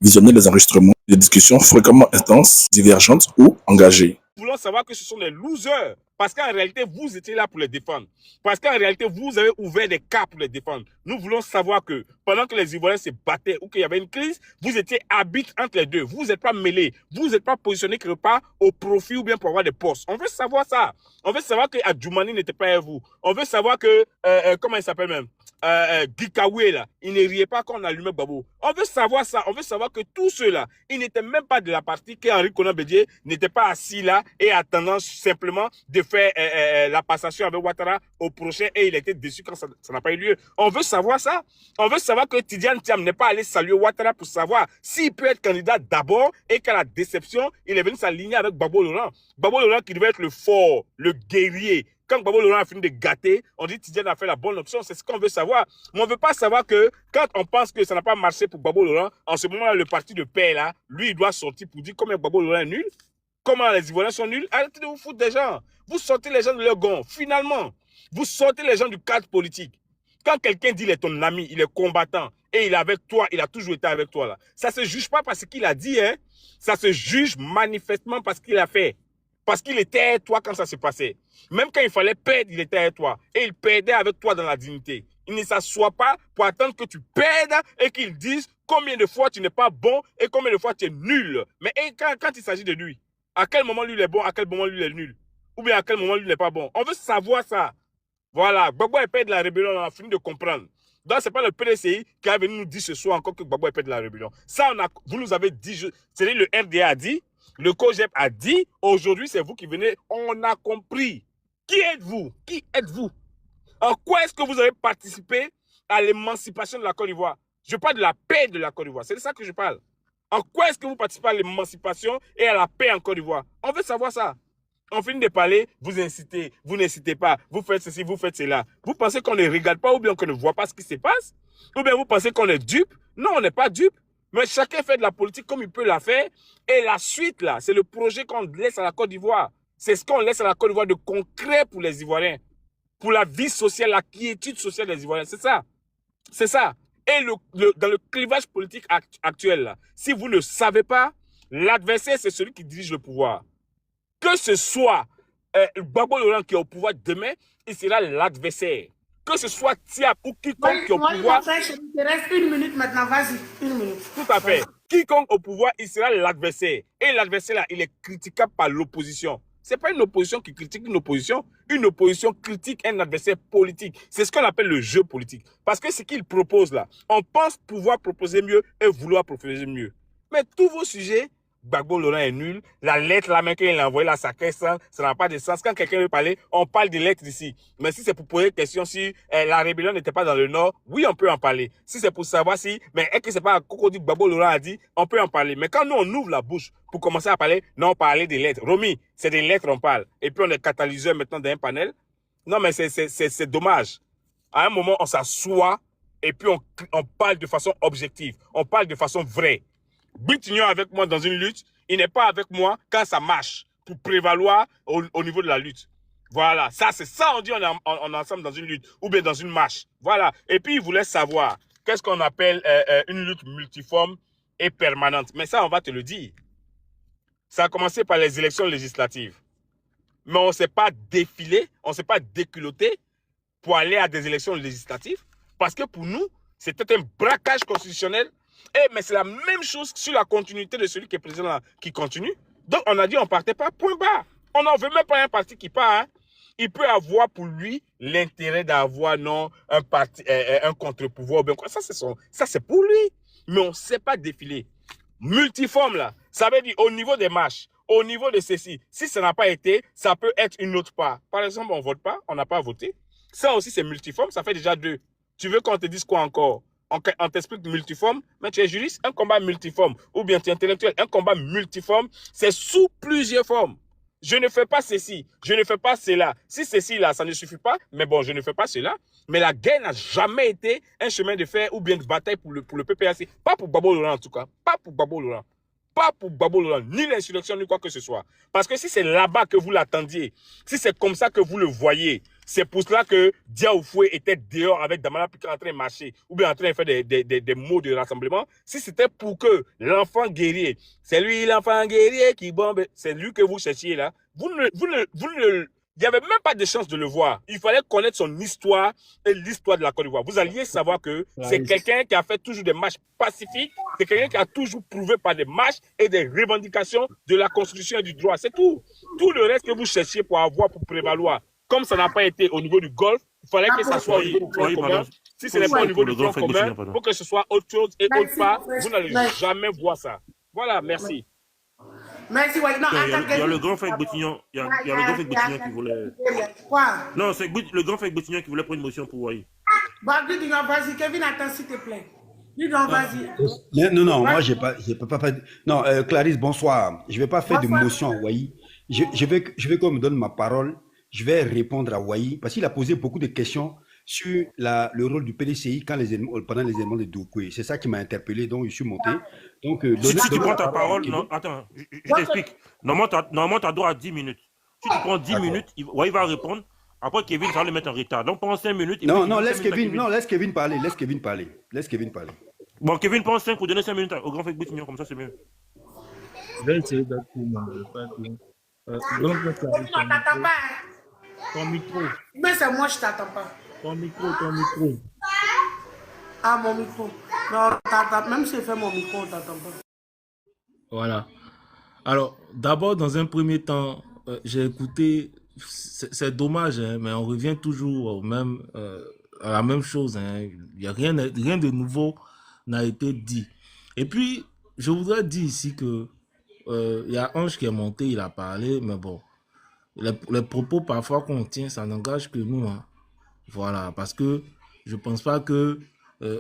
visionner les enregistrements des discussions fréquemment intenses, divergentes ou engagées. Nous voulons savoir que ce sont des losers. Parce qu'en réalité, vous étiez là pour les défendre. Parce qu'en réalité, vous avez ouvert des cas pour les défendre. Nous voulons savoir que pendant que les Ivoiriens se battaient ou qu'il y avait une crise, vous étiez arbitre entre les deux. Vous n'êtes pas mêlés. Vous n'êtes pas positionné quelque part au profit ou bien pour avoir des postes. On veut savoir ça. On veut savoir que Adjoumani n'était pas à vous. On veut savoir que, comment il s'appelle même Guy Kaoué, là, il ne riait pas quand on allumait Gbagbo. On veut savoir ça. On veut savoir que tous ceux-là, ils n'étaient même pas de la partie qu'Henri Konan Bédié n'était pas assis là et attendant simplement de faire la passation avec Ouattara au prochain et il était déçu quand ça n'a pas eu lieu. On veut savoir ça. On veut savoir que Tidiane Thiam n'est pas allé saluer Ouattara pour savoir s'il peut être candidat d'abord et qu'à la déception, il est venu s'aligner avec Gbagbo Laurent. Gbagbo Laurent qui devait être le fort, le guerrier. Quand Gbagbo Laurent a fini de gâter, on dit Tidiane a fait la bonne option. C'est ce qu'on veut savoir. Mais on ne veut pas savoir que quand on pense que ça n'a pas marché pour Gbagbo Laurent, en ce moment-là, le parti de paix, là, lui, il doit sortir pour dire combien Gbagbo Laurent est nul. Comment les Ivoiriens sont nuls. Arrêtez de vous foutre des gens. Vous sortez les gens de leur gond. Finalement, vous sortez les gens du cadre politique. Quand quelqu'un dit qu'il est ton ami, il est combattant et il est avec toi, il a toujours été avec toi là. Ça ne se juge pas parce qu'il a dit, hein. Ça se juge manifestement parce qu'il a fait. Parce qu'il était avec toi quand ça se passait. Même quand il fallait perdre, il était avec toi. Et il perdait avec toi dans la dignité. Il ne s'assoit pas pour attendre que tu perdes et qu'il dise combien de fois tu n'es pas bon et combien de fois tu es nul. Mais quand il s'agit de lui, à quel moment lui il est bon, à quel moment lui il est nul. Ou bien à quel moment lui n'est pas bon. On veut savoir ça. Voilà, Gbagbo est père de la rébellion, on a fini de comprendre. Donc, ce n'est pas le PDCI qui est venu nous dire ce soir encore que Gbagbo est père de la rébellion. Ça, vous nous avez dit, c'est-à-dire le RDA a dit, le COGEP a dit, aujourd'hui, c'est vous qui venez, on a compris. Qui êtes-vous? Qui êtes-vous? En quoi est-ce que vous avez participé à l'émancipation de la Côte d'Ivoire? Je parle de la paix de la Côte d'Ivoire, c'est de ça que je parle. En quoi est-ce que vous participez à l'émancipation et à la paix en Côte d'Ivoire? On veut savoir ça. On finit de parler, vous incitez, vous n'incitez pas, vous faites ceci, vous faites cela. Vous pensez qu'on ne regarde pas ou bien qu'on ne voit pas ce qui se passe? Ou bien vous pensez qu'on est dupe? Non, on n'est pas dupe. Mais chacun fait de la politique comme il peut la faire. Et la suite, là, c'est le projet qu'on laisse à la Côte d'Ivoire. C'est ce qu'on laisse à la Côte d'Ivoire de concret pour les Ivoiriens. Pour la vie sociale, la quiétude sociale des Ivoiriens. C'est ça. C'est ça. Et dans le clivage politique actuel, là, si vous ne savez pas, l'adversaire, c'est celui qui dirige le pouvoir. Que ce soit Gbagbo Laurent qui est au pouvoir demain, il sera l'adversaire. Que ce soit Tiap ou quiconque qui est au pouvoir. Il te reste une minute maintenant, vas-y, une minute. Tout à fait. Quiconque au pouvoir, il sera l'adversaire. Et l'adversaire, là, il est critiquable par l'opposition. Ce n'est pas une opposition qui critique une opposition. Une opposition critique un adversaire politique. C'est ce qu'on appelle le jeu politique. Parce que ce qu'il propose là, on pense pouvoir proposer mieux et vouloir proposer mieux. Mais tous vos sujets, Gbagbo Laurent est nul. La lettre, la main qu'il a envoyée, la sacrée, ça n'a pas de sens. Quand quelqu'un veut parler, on parle des lettres ici. Mais si c'est pour poser une question si la rébellion n'était pas dans le Nord, oui, on peut en parler. Si c'est pour savoir si, mais est-ce que c'est pas un cocody que Gbagbo Laurent a dit, on peut en parler. Mais quand nous, on ouvre la bouche pour commencer à parler, non, on parlait des lettres. Romy, c'est des lettres, on parle. Et puis on est catalyseur maintenant d'un panel. Non, mais c'est dommage. À un moment, on s'assoit et puis on parle de façon objective. On parle de façon vraie. Britignon avec moi dans une lutte, il n'est pas avec moi quand ça marche pour prévaloir au niveau de la lutte. Voilà, ça c'est ça on dit on est ensemble dans une lutte ou bien dans une marche. Voilà, et puis il voulait savoir qu'est-ce qu'on appelle une lutte multiforme et permanente. Mais ça on va te le dire. Ça a commencé par les élections législatives. Mais on ne s'est pas défilé, on ne s'est pas déculotté pour aller à des élections législatives parce que pour nous, c'était un braquage constitutionnel. Mais c'est la même chose sur la continuité de celui qui est président là, qui continue. Donc, on a dit on ne partait pas, point barre. On n'en veut même pas un parti qui part. Hein. Il peut avoir pour lui l'intérêt d'avoir non un parti, un contre-pouvoir. Ça, c'est pour lui. Mais on ne sait pas défiler. Multiforme, là, ça veut dire au niveau des marches, au niveau de ceci. Si ça n'a pas été, ça peut être une autre part. Par exemple, on ne vote pas, on n'a pas voté. Ça aussi, c'est multiforme, ça fait déjà 2. Tu veux qu'on te dise quoi encore? On t'explique multiforme, mais tu es juriste, un combat multiforme. Ou bien tu es intellectuel, un combat multiforme, c'est sous plusieurs formes. Je ne fais pas ceci, je ne fais pas cela. Si ceci là, ça ne suffit pas, mais bon, je ne fais pas cela. Mais la guerre n'a jamais été un chemin de fer ou bien de bataille pour le PPAC. Pas pour Gbagbo Laurent en tout cas, pas pour Gbagbo Laurent. Pas pour Gbagbo Laurent, ni l'insurrection, ni quoi que ce soit. Parce que si c'est là-bas que vous l'attendiez, si c'est comme ça que vous le voyez, C'est pour cela que Diaoufoué était dehors avec Damana Piquet en train de marcher ou bien en train de faire des mots de rassemblement. Si c'était pour que l'enfant guerrier, c'est lui l'enfant guerrier qui bombe, c'est lui que vous cherchiez là, il n'y avait même pas de chance de le voir. Il fallait connaître son histoire et l'histoire de la Côte d'Ivoire. Vous alliez savoir que c'est quelqu'un qui a fait toujours des marches pacifiques, c'est quelqu'un qui a toujours prouvé par des marches et des revendications de la Constitution et du droit. C'est tout. Tout le reste que vous cherchiez pour avoir, pour prévaloir, comme ça n'a pas été au niveau du Golfe, il fallait que ça soit au niveau du front commun. Si ce n'est pas au niveau du front commun, il faut que ce soit autre chose et autre part. Vous n'allez jamais voir ça. Voilà, merci. Merci, ouais. Non, Il y a le grand frère Boutignon. Il y a le grand frère Boutignon qui voulait. Quoi? Non, c'est le grand frère Boutignon qui voulait prendre une motion pour Wai. Bah, dis donc, vas-y, Kevin, attends, s'il te plaît. Dis donc, vas-y. Non, moi, je peux pas faire. Non, Clarisse, bonsoir. Je vais pas faire de motion à Wai. Je vais qu'on me donne ma parole. Je vais répondre à Wai parce qu'il a posé beaucoup de questions sur le rôle du PDCI pendant les événements de Doukoui. C'est ça qui m'a interpellé, donc je suis monté. Donc, si tu prends ta parole, non, attends, je t'explique. Normalement, tu as droit à 10 minutes. Si tu prends 10 minutes, Wai va répondre. Après, Kevin, ça va le mettre en retard. Donc, pendant 5 minutes... laisse Kevin parler. Laisse Kevin parler. Bon, Kevin, prends 5 pour donner 5 minutes au grand frère Boutignon, comme ça, c'est mieux. Je vais essayer d'être plus mal. T'attends pas, hein? Ton micro. Mais c'est moi, je t'attends pas. Ton micro. Ah, mon micro. Non, même si je fais mon micro, on t'attend pas. Voilà. Alors, d'abord, dans un premier temps, j'ai écouté, c'est dommage, hein, mais on revient toujours à la même chose. Hein. Il y a rien de nouveau n'a été dit. Et puis, je voudrais dire ici que il y a Ange qui est monté, il a parlé, mais bon, les propos parfois qu'on tient, ça n'engage que nous. Hein. Voilà, parce que je pense pas que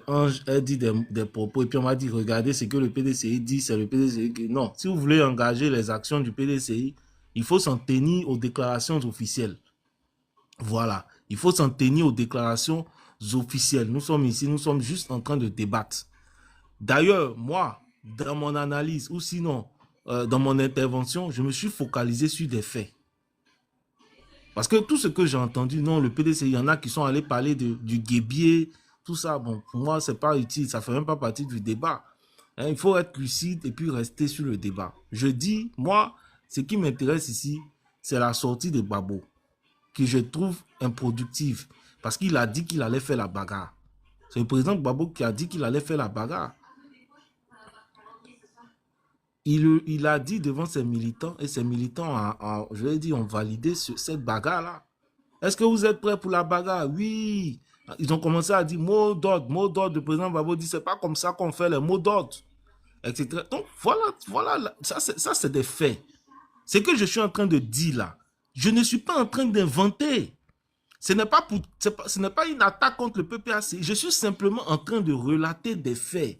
Ange ait dit des propos et puis on m'a dit, regardez ce que le PDCI dit, c'est le PDCI qui... Non, si vous voulez engager les actions du PDCI, il faut s'en tenir aux déclarations officielles. Voilà, il faut s'en tenir aux déclarations officielles. Nous sommes ici, nous sommes juste en train de débattre. D'ailleurs, moi, dans mon analyse ou sinon dans mon intervention, je me suis focalisé sur des faits. Parce que tout ce que j'ai entendu, non, le PDCI, il y en a qui sont allés parler du guébier, tout ça, bon, pour moi, c'est pas utile, ça fait même pas partie du débat. Hein, il faut être lucide et puis rester sur le débat. Je dis, moi, ce qui m'intéresse ici, c'est la sortie de Gbagbo, que je trouve improductive, parce qu'il a dit qu'il allait faire la bagarre. C'est le président Gbagbo qui a dit qu'il allait faire la bagarre. Il a dit devant ses militants, et ses militants, je l'ai dit, ont validé cette bagarre-là. Est-ce que vous êtes prêts pour la bagarre? Oui. Ils ont commencé à dire mot d'ordre. Le président Gbagbo dit, c'est pas comme ça qu'on fait les mots d'ordre, etc. Donc, voilà, ça c'est des faits. Ce que je suis en train de dire là, je ne suis pas en train d'inventer. Ce n'est pas une attaque contre le PPAC. Je suis simplement en train de relater des faits.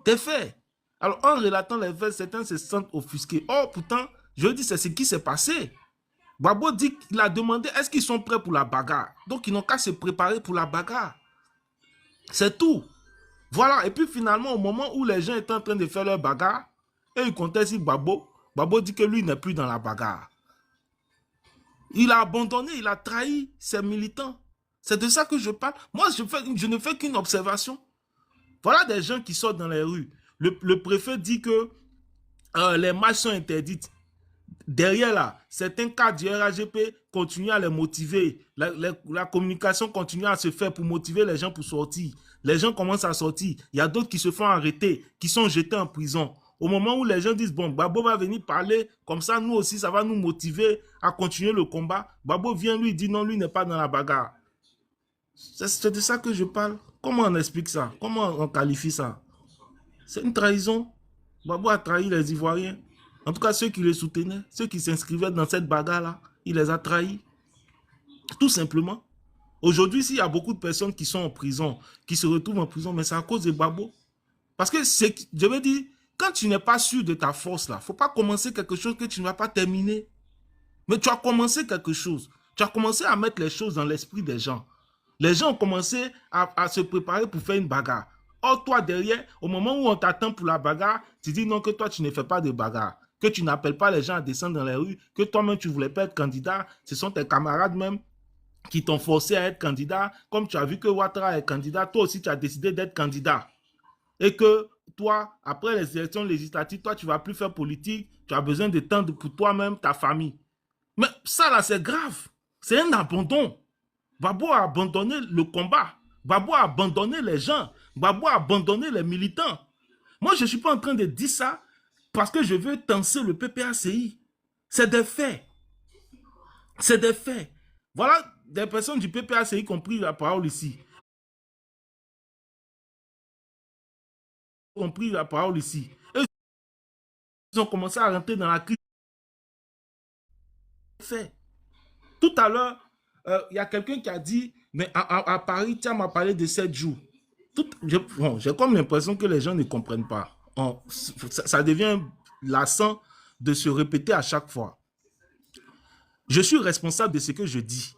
Des faits. Alors, en relatant les faits, certains se sentent offusqués. Oh, pourtant, je dis, c'est ce qui s'est passé. Gbagbo dit qu'il a demandé, est-ce qu'ils sont prêts pour la bagarre? Donc, ils n'ont qu'à se préparer pour la bagarre. C'est tout. Voilà. Et puis, finalement, au moment où les gens étaient en train de faire leur bagarre, et ils comptaient sur Gbagbo, Gbagbo dit que lui n'est plus dans la bagarre. Il a abandonné, il a trahi ses militants. C'est de ça que je parle. Moi, je ne fais qu'une observation. Voilà des gens qui sortent dans les rues. Le préfet dit que les marches sont interdites. Derrière là, certains cadres du RAGP continuent à les motiver. La communication continue à se faire pour motiver les gens pour sortir. Les gens commencent à sortir. Il y a d'autres qui se font arrêter, qui sont jetés en prison. Au moment où les gens disent, bon, Gbagbo va venir parler, comme ça, nous aussi, ça va nous motiver à continuer le combat. Gbagbo vient, lui, dit non, lui n'est pas dans la bagarre. C'est de ça que je parle. Comment on explique ça? Comment on qualifie ça? C'est une trahison. Gbagbo a trahi les Ivoiriens. En tout cas, ceux qui le soutenaient, ceux qui s'inscrivaient dans cette bagarre-là, il les a trahis. Tout simplement. Aujourd'hui, s'il y a beaucoup de personnes qui sont en prison, qui se retrouvent en prison, mais c'est à cause de Gbagbo. Parce que, je veux dire, quand tu n'es pas sûr de ta force, là, il ne faut pas commencer quelque chose que tu ne vas pas terminer. Mais tu as commencé quelque chose. Tu as commencé à mettre les choses dans l'esprit des gens. Les gens ont commencé à se préparer pour faire une bagarre. Or, toi, derrière, au moment où on t'attend pour la bagarre, tu dis non, que toi, tu ne fais pas de bagarre. Que tu n'appelles pas les gens à descendre dans les rues. Que toi-même, tu ne voulais pas être candidat. Ce sont tes camarades même qui t'ont forcé à être candidat, comme tu as vu que Ouattara est candidat, toi aussi tu as décidé d'être candidat. Et que toi, après les élections législatives, toi tu ne vas plus faire politique, tu as besoin de temps pour toi-même, ta famille. Mais ça là, c'est grave. C'est un abandon. Gbagbo a abandonné le combat. Gbagbo a abandonné les gens. Gbagbo a abandonné les militants. Moi, je ne suis pas en train de dire ça parce que je veux tenser le PPACI. C'est des faits. C'est des faits. Voilà des personnes du PPACI qui ont pris la parole ici. Et ils ont commencé à rentrer dans la crise. Tout à l'heure, il y a quelqu'un qui a dit, mais à Paris, Thiam a parlé de 7 jours. J'ai comme l'impression que les gens ne comprennent pas. Ça devient lassant de se répéter à chaque fois. Je suis responsable de ce que je dis.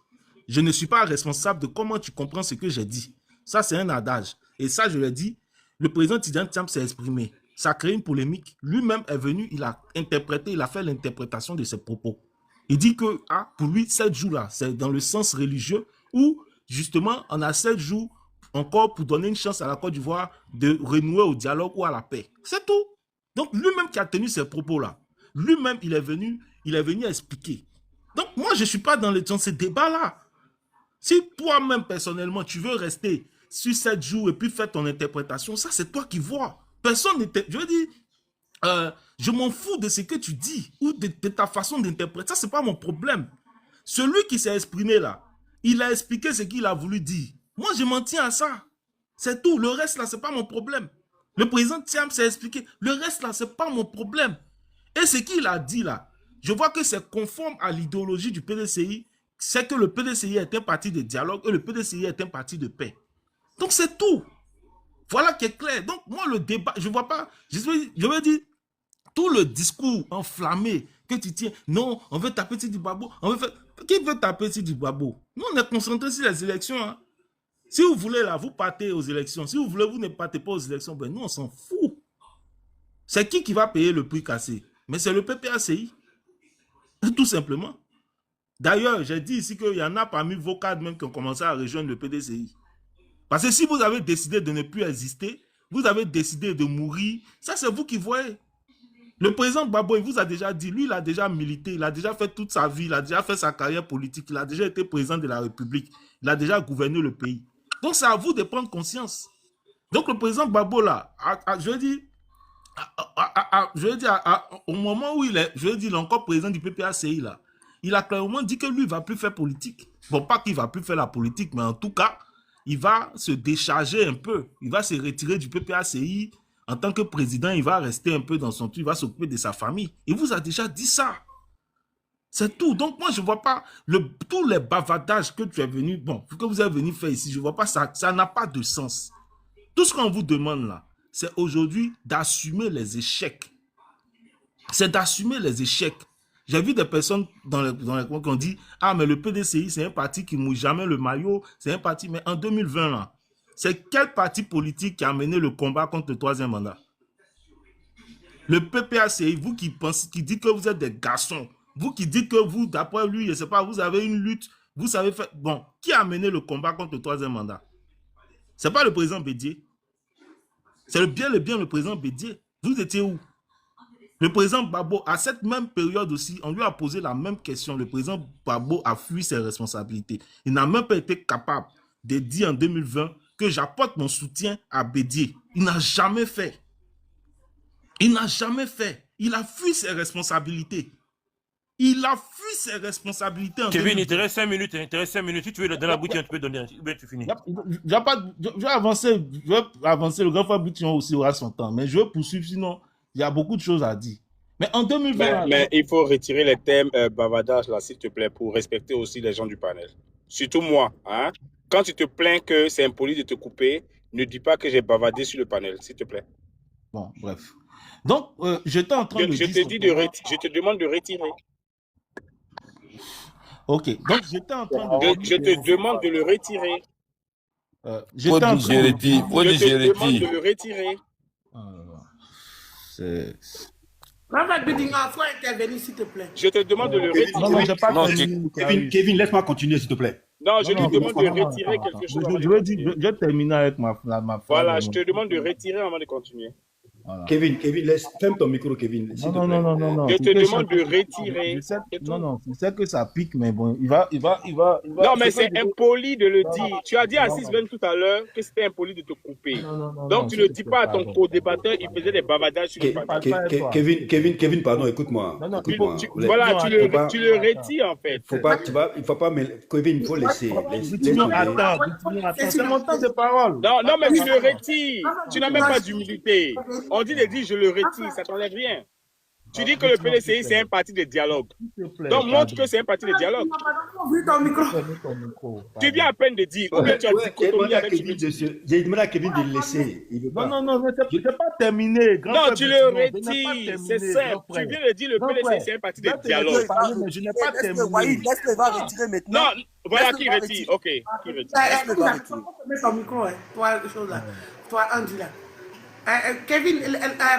Je ne suis pas responsable de comment tu comprends ce que j'ai dit. Ça, c'est un adage. Et ça, je l'ai dit, le président Tidjane Thiam s'est exprimé. Ça a créé une polémique. Lui-même est venu, il a interprété, il a fait l'interprétation de ses propos. Il dit que pour lui, 7 jours-là, c'est dans le sens religieux où, justement, on a 7 jours encore pour donner une chance à la Côte d'Ivoire de renouer au dialogue ou à la paix. C'est tout. Donc, lui-même qui a tenu ces propos-là, lui-même, il est venu expliquer. Donc, moi, je ne suis pas dans ces débats-là. Si toi-même, personnellement, tu veux rester sur 7 jours et puis faire ton interprétation, ça, c'est toi qui vois. Personne n'était... Je veux dire, je m'en fous de ce que tu dis ou de ta façon d'interpréter. Ça, ce n'est pas mon problème. Celui qui s'est exprimé là, il a expliqué ce qu'il a voulu dire. Moi, je m'en tiens à ça. C'est tout. Le reste là, ce n'est pas mon problème. Le président Thiam s'est expliqué. Le reste là, ce n'est pas mon problème. Et ce qu'il a dit là, je vois que c'est conforme à l'idéologie du PDCI. C'est que le PDCI est un parti de dialogue et le PDCI est un parti de paix. Donc, c'est tout. Voilà qui est clair. Donc, moi, le débat, je ne vois pas, je veux dire, tout le discours enflammé que tu tiens, non, on veut taper Sidi Gbagbo, on veut faire... Qui veut taper Sidi Gbagbo? Nous, on est concentrés sur les élections. Hein. Si vous voulez, là, vous partez aux élections. Si vous voulez, vous ne partez pas aux élections. Ben, nous, on s'en fout. C'est qui va payer le prix cassé? Mais c'est le PPACI. Tout simplement. D'ailleurs, j'ai dit ici qu'il y en a parmi vos cadres même qui ont commencé à rejoindre le PDCI. Parce que si vous avez décidé de ne plus exister, vous avez décidé de mourir, ça c'est vous qui voyez. Le président Gbagbo, il vous a déjà dit, lui il a déjà milité, il a déjà fait toute sa vie, il a déjà fait sa carrière politique, il a déjà été président de la République, il a déjà gouverné le pays. Donc c'est à vous de prendre conscience. Donc le président Gbagbo là, je veux dire, au moment où il est, je veux dire, il est encore président du PPACI là, il a clairement dit que lui il ne va plus faire politique. Bon, pas qu'il ne va plus faire la politique, mais en tout cas, il va se décharger un peu. Il va se retirer du PPACI. En tant que président, il va rester un peu dans son truc. Il va s'occuper de sa famille. Il vous a déjà dit ça. C'est tout. Donc, moi, je ne vois pas tous les bavardages que tu es venu, que vous êtes venu faire ici. Je ne vois pas ça. Ça n'a pas de sens. Tout ce qu'on vous demande là, c'est aujourd'hui d'assumer les échecs. C'est d'assumer les échecs. J'ai vu des personnes dans les coins qui ont dit « Ah, mais le PDCI, c'est un parti qui ne mouille jamais le maillot. C'est un parti... » Mais en 2020, là, c'est quel parti politique qui a mené le combat contre le 3e mandat? Le PPACI, vous qui pensez, qui dites que vous êtes des garçons, vous qui dites que vous, d'après lui, je ne sais pas, vous avez une lutte, vous savez faire... Bon, qui a mené le combat contre le 3e mandat? Ce n'est pas le président Bédié. C'est bien le président Bédié. Vous étiez où? Le président Gbagbo, à cette même période aussi, on lui a posé la même question. Le président Gbagbo a fui ses responsabilités. Il n'a même pas été capable de dire en 2020 que j'apporte mon soutien à Bédié. Il n'a jamais fait. Il n'a jamais fait. Il a fui ses responsabilités. Il a fui ses responsabilités. En Kevin, il te reste 5 minutes. Il te reste 5 minutes. Si tu veux dans la boutique, tu peux donner. Tu finis. Je vais avancer. Le grand frère Boution aussi aura son temps. Mais je veux poursuivre, sinon... Il y a beaucoup de choses à dire. Mais en 2020... Mais il faut retirer les thèmes bavardage, là, s'il te plaît, pour respecter aussi les gens du panel. Surtout moi. Hein? Quand tu te plains que c'est impoli de te couper, ne dis pas que j'ai bavardé sur le panel, s'il te plaît. Bon, bref. Donc, j'étais en train de dire... Je te demande de retirer. Ok. Donc, j'étais en train de... Je te demande de le retirer. Je te demande de le retirer. Robert Bidinga, il faut intervenir, s'il te plaît. Je te demande de le retirer. Non, Kevin, laisse-moi continuer, s'il te plaît. Non, je Non, lui non, demande de retirer quelque chose avant de je veux dire, continuer. je termine avec ma phrase. Voilà, je te demande de retirer avant de continuer. Voilà. Kevin, ferme ton micro, Kevin, s'il te plaît. Non. Je te Piqué, demande de je retirer. sais, C'est tout. non, je sais que ça pique, mais bon, il va. Non, mais ce que c'est je veux- impoli de le Non, dire. Tu as dit à non, 6 tout à l'heure que c'était impoli de te couper. non, Donc, tu ne dis pas à ton co-débatteur, il faisait des bavardages sur le Ke- panneau. Kevin, pardon, écoute-moi. Non, Écoute-moi. Voilà, tu Faut pas- le retires en fait. il faut pas Kevin, il faut laisser. Bitignon, attends, c'est mon temps de parole. Non, mais tu le retires. Tu n'as même pas d'humilité. On dit de dire je le retire, ça t'enlève rien. Tu dis que le PDCI, c'est un parti de dialogue. S'il te plaît, Donc, montre que c'est un parti de dialogue. Ouvre ton micro. Fermez ton micro, Tu viens à peine de dire, ou bien tu as dichotomie avec J'ai demandé à Kevin de le laisser. Il veut pas. Non, c'est pas terminé. Grand Non, frère tu le Bitignon, je n'ai pas retires, terminé, c'est simple. grand frère. Tu viens de dire le Grand PDCI, frère, c'est un parti là, de tu dialogue. laisses parler, mais je n'ai pas terminé. Laisse-le, va retirer maintenant. Non, voilà Laisse-le qui va retire. Ok, qui retire. Laisse-le va retirer. Mets ton micro, hein. Toi, chose là. Toi, Andy là. Kevin,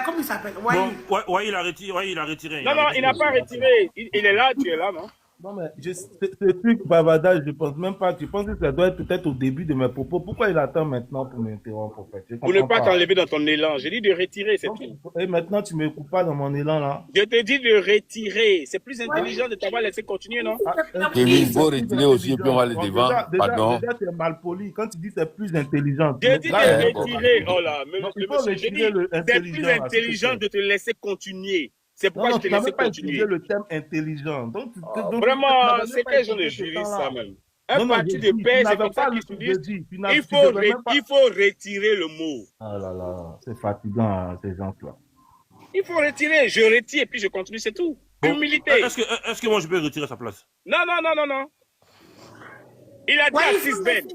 comment il s'appelle? Bon, ouais, il a retiré. Non, il n'a pas retiré. Il est là, tu es là, non? Non, mais ce truc bavardage, je pense même pas. Je pense que ça doit être peut-être au début de mes propos. Pourquoi il attend maintenant pour m'interrompre, en fait? Je Pour ne comprends pas t'enlever dans ton élan. J'ai dit de retirer, c'est tout. Et maintenant, tu me coupes pas dans mon élan, là. Je te dis de retirer. C'est plus intelligent de t'avoir laissé continuer, non? Kevin, il faut retirer aussi, puis on va aller devant. Pardon. Déjà, c'est mal poli. Quand tu dis c'est plus intelligent. J'ai dit Là, de retirer. Oh là, non, il le faut monsieur, j'ai dit, retirer le c'est plus intelligent, là, s'il te intelligent plaît. de te laisser continuer. C'est pourquoi Non, je te tu n'as laissais même pas continuer. utilisé le terme intelligent. Donc, Vraiment, c'est quel genre de juriste, ça même? Un parti de paix, c'est comme ça qu'ils se disent. Il faut retirer le mot. Ah là là, c'est fatigant, hein, ces gens-là. Il faut retirer. Je retire et puis je continue, c'est tout. Bon, Humilité. Est-ce que moi je peux retirer sa place? Non. Il a dit à 6 Ben.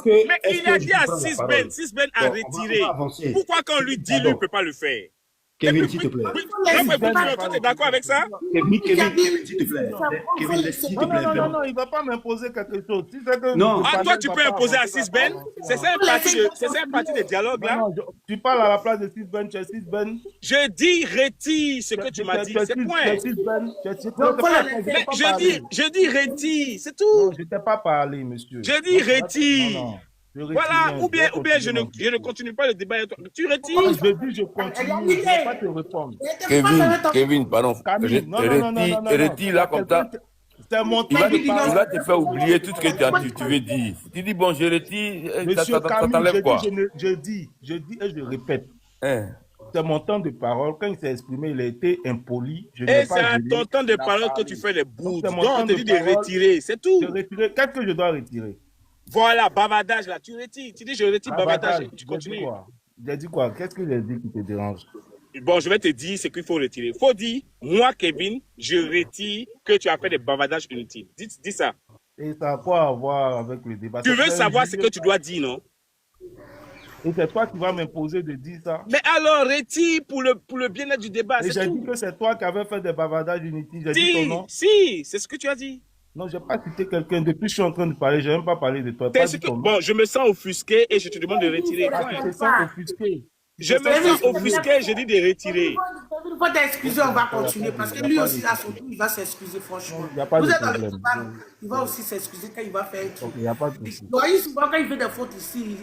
Mais il a dit à 6 Ben. 6 Ben a retiré. Pourquoi quand on lui dit, lui, il ne peut pas le faire? Kevin, s'il te plaît. Tu es d'accord avec ça? Kevin, s'il te plaît. Kevin, s'il te plaît. Non, il ne va pas m'imposer quelque chose. Si c'est que Non. Ah, toi, tu peux imposer à 6 Ben? C'est ça un parti de dialogue, là? Non, tu parles à la place de 6 Ben, tu es 6 Ben. Je dis retire ce que tu m'as dit, c'est point. Je dis retire, c'est tout. Non, je ne t'ai pas parlé, monsieur. Je dis retire. Non. Voilà, ou bien je ne continue pas le débat. Tu retires. Je continue, je ne vais pas te répondre. Kevin, pardon. Retire là comme ça. C'est mon Il temps de va parole. te faire oublier tout ce que tu veux dire. Tu dis, bon, je retire, Monsieur ça Camille, t'enlève quoi? je dis et je répète. Hein? C'est mon temps de parole. Quand il s'est exprimé, il a été impoli. Je Et n'ai c'est pas à gêné. ton temps de parole que tu fais les bouts. C'est Donc, mon temps on te de dit de parole. retirer, c'est tout. Qu'est-ce que je dois retirer? Voilà, bavardage là, tu retires. Tu dis je retire bavardage, tu continues. J'ai dit quoi? Qu'est-ce que j'ai dit qui te dérange? Bon, je vais te dire ce qu'il faut retirer. Il faut dire, moi, Kevin, je retire que tu as fait des bavardages inutiles. Dis ça. Et ça a quoi à voir avec le débat? Tu veux savoir ce que tu dois dire, non? Et c'est toi qui vas m'imposer de dire ça. Mais alors, retire pour le bien-être du débat. Et j'ai dit que c'est toi qui avais fait des bavardages inutiles. J'ai dit ton nom. Si, c'est ce que tu as dit. Non, je n'ai pas cité quelqu'un. Depuis que je suis en train de parler, je n'ai même pas parlé de toi. Bon, je me sens offusqué et je te demande de retirer. Tu te sens offusqué. Je me sens offusqué, je dis de retirer. Il faut t'excuser, on va continuer parce que lui aussi, à son tour, il va s'excuser, franchement. Il n'y a pas de Vous êtes dans le problème. débat, il va aussi s'excuser quand il va faire un truc. Il n'y a pas de souci. Donc, souvent, quand il fait des fautes ici,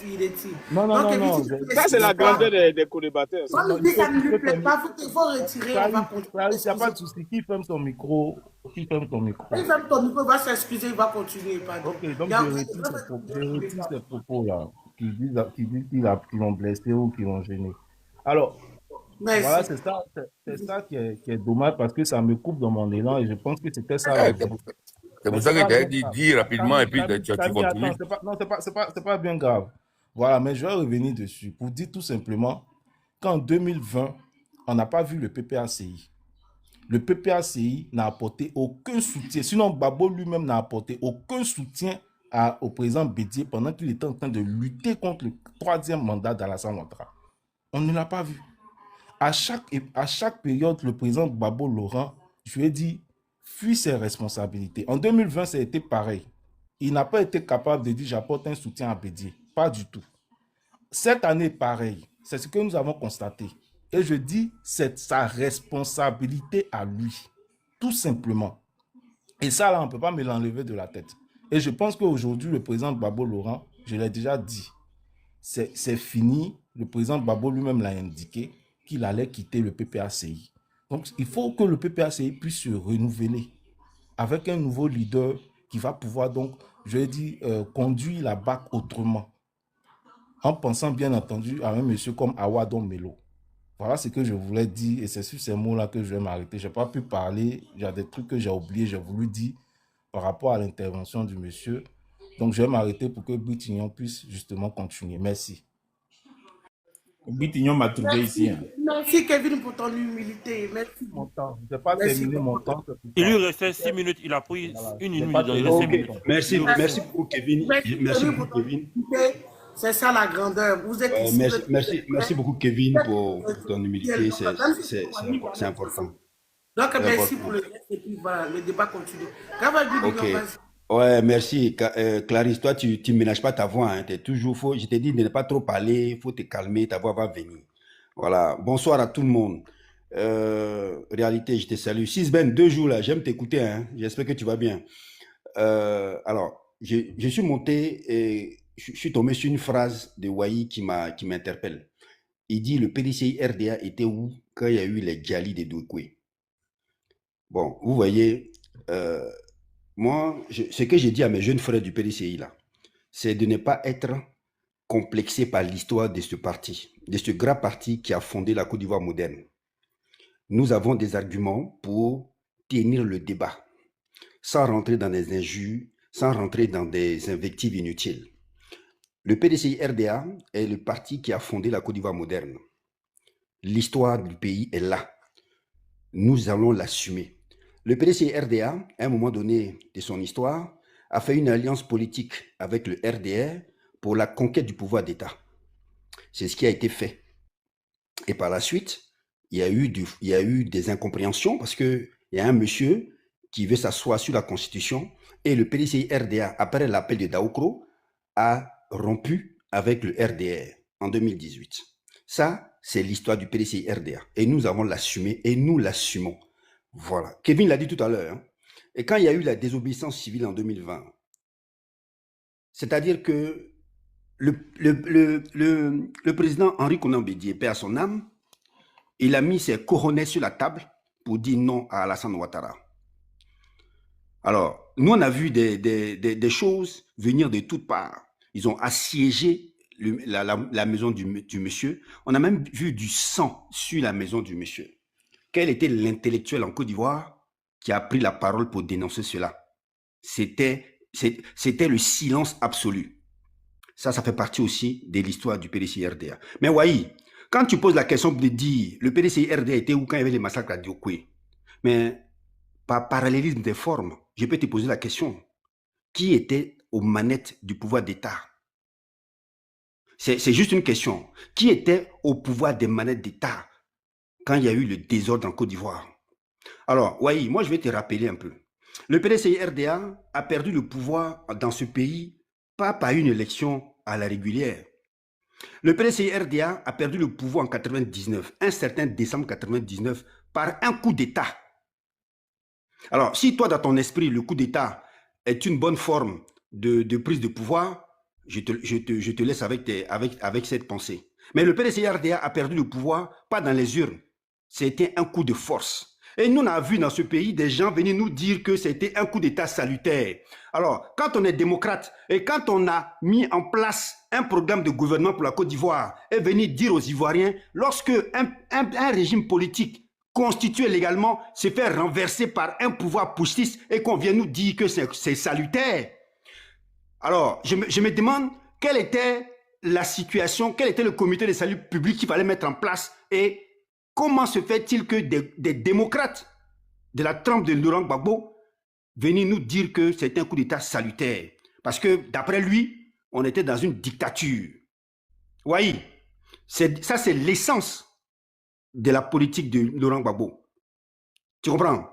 il retire. Non. Ça, c'est la grandeur des co-débatteurs. Quand il dit ça ne lui plaît pas, il faut retirer, on va continuer. Il n'y a pas de souci. Qui ferme son micro? Qui ferme ton micro? Quand il ferme ton micro, il va s'excuser, il va continuer. Pardon. Ok, donc je retire ces propos-là qui disent qu'ils l'ont blessé ou qu'ils l'ont gêné. Alors, voilà, c'est ça qui est dommage parce que ça me coupe dans mon élan et je pense que c'était ça. C'est pour ça que tu as dit dire rapidement et puis tu continues. Non, c'est pas bien grave. Voilà, mais je vais revenir dessus pour dire tout simplement qu'en 2020, on n'a pas vu le PPACI. Le PPACI n'a apporté aucun soutien. Sinon, Babo lui-même n'a apporté aucun soutien au président Bédié pendant qu'il était en train de lutter contre le 3e mandat d'Alassane Ouattara. On ne l'a pas vu. À chaque période, le président Babo Laurent, je lui ai dit, fuit ses responsabilités. En 2020, ça a été pareil. Il n'a pas été capable de dire, j'apporte un soutien à Bédié. Pas du tout. Cette année, pareil. C'est ce que nous avons constaté. Et je dis, c'est sa responsabilité à lui. Tout simplement. Et ça, là, on ne peut pas me l'enlever de la tête. Et je pense qu'aujourd'hui, le président Gbagbo Laurent, je l'ai déjà dit, c'est fini. Le président Gbagbo lui-même l'a indiqué qu'il allait quitter le PPACI. Donc, il faut que le PPACI puisse se renouveler avec un nouveau leader qui va pouvoir donc, je vais dire, conduire la BAC autrement. En pensant bien entendu à un monsieur comme Awadon Melo. Voilà ce que je voulais dire et c'est sur ces mots-là que je vais m'arrêter. Je n'ai pas pu parler, il y a des trucs que j'ai oubliés, j'ai voulu dire par rapport à l'intervention du monsieur. Donc je vais m'arrêter pour que Britignon puisse justement continuer. Merci. Britignon m'a trouvé ici. Hein. Merci Kevin pour ton humilité. Merci. Mon temps. Je n'ai pas terminé mon temps. Il lui restait 6 minutes, il a pris une minute dans les 6 minutes. Merci beaucoup Kevin. Merci beaucoup Kevin. C'est ça la grandeur. Vous êtes ici. Merci beaucoup Kevin pour ton humilité. C'est important. Donc merci pour le reste et puis voilà, le débat continue. Ok. Ouais, merci. Clarisse, toi, tu ne ménages pas ta voix. Hein. Toujours faux. Je t'ai dit de ne pas trop parler. Il faut te calmer. Ta voix va venir. Voilà. Bonsoir à tout le monde. Réalité, je te salue. 6 Ben, 2 jours là. J'aime t'écouter. Hein. J'espère que tu vas bien. Alors, je suis monté et je suis tombé sur une phrase de Wahi qui m'interpelle. Il dit le PDCI RDA était où quand il y a eu les Djali de Douekoué. Bon, vous voyez, moi, ce que j'ai dit à mes jeunes frères du PDCI là, c'est de ne pas être complexé par l'histoire de ce parti, de ce grand parti qui a fondé la Côte d'Ivoire moderne. Nous avons des arguments pour tenir le débat, sans rentrer dans des injures, sans rentrer dans des invectives inutiles. Le PDCI RDA est le parti qui a fondé la Côte d'Ivoire moderne. L'histoire du pays est là. Nous allons l'assumer. Le PDCI RDA, à un moment donné de son histoire, a fait une alliance politique avec le RDR pour la conquête du pouvoir d'État. C'est ce qui a été fait. Et par la suite, il y a eu des incompréhensions parce qu'il y a un monsieur qui veut s'asseoir sur la Constitution et le PDCI RDA, après l'appel de Daoukro, a rompu avec le RDR en 2018. Ça, c'est l'histoire du PDCI RDA. Et nous avons l'assumé et nous l'assumons. Voilà. Kevin l'a dit tout à l'heure. Hein. Et quand il y a eu la désobéissance civile en 2020, c'est-à-dire que le président Henri Konan Bédié, paix à son âme, il a mis ses coronets sur la table pour dire non à Alassane Ouattara. Alors, nous, on a vu des choses venir de toutes parts. Ils ont assiégé la maison du monsieur. On a même vu du sang sur la maison du monsieur. Quel était l'intellectuel en Côte d'Ivoire qui a pris la parole pour dénoncer cela? C'était le silence absolu. Ça fait partie aussi de l'histoire du PDCI-RDA. Mais Wahi, quand tu poses la question de dire le PDCI-RDA était où quand il y avait les massacres à Diokoué, mais par parallélisme des formes, je peux te poser la question. Qui était aux manettes du pouvoir d'État? C'est juste une question. Qui était au pouvoir des manettes d'État quand il y a eu le désordre en Côte d'Ivoire? Alors, Wahi, moi je vais te rappeler un peu. Le PDCI-RDA a perdu le pouvoir dans ce pays, pas par une élection à la régulière. Le PDCI-RDA a perdu le pouvoir en 99, un certain décembre 99, par un coup d'État. Alors, si toi, dans ton esprit, le coup d'État est une bonne forme de prise de pouvoir, je te laisse avec cette pensée. Mais le PDCI-RDA a perdu le pouvoir, pas dans les urnes. C'était un coup de force. Et nous, on a vu dans ce pays des gens venir nous dire que c'était un coup d'État salutaire. Alors, quand on est démocrate et quand on a mis en place un programme de gouvernement pour la Côte d'Ivoire et venir dire aux Ivoiriens, lorsque un régime politique constitué légalement se fait renverser par un pouvoir putschiste et qu'on vient nous dire que c'est salutaire. Alors, je me demande quelle était la situation, quel était le comité de salut public qu'il fallait mettre en place et comment se fait-il que des démocrates de la trempe de Laurent Gbagbo viennent nous dire que c'est un coup d'État salutaire? Parce que d'après lui, on était dans une dictature. Oui, ça c'est l'essence de la politique de Laurent Gbagbo. Tu comprends?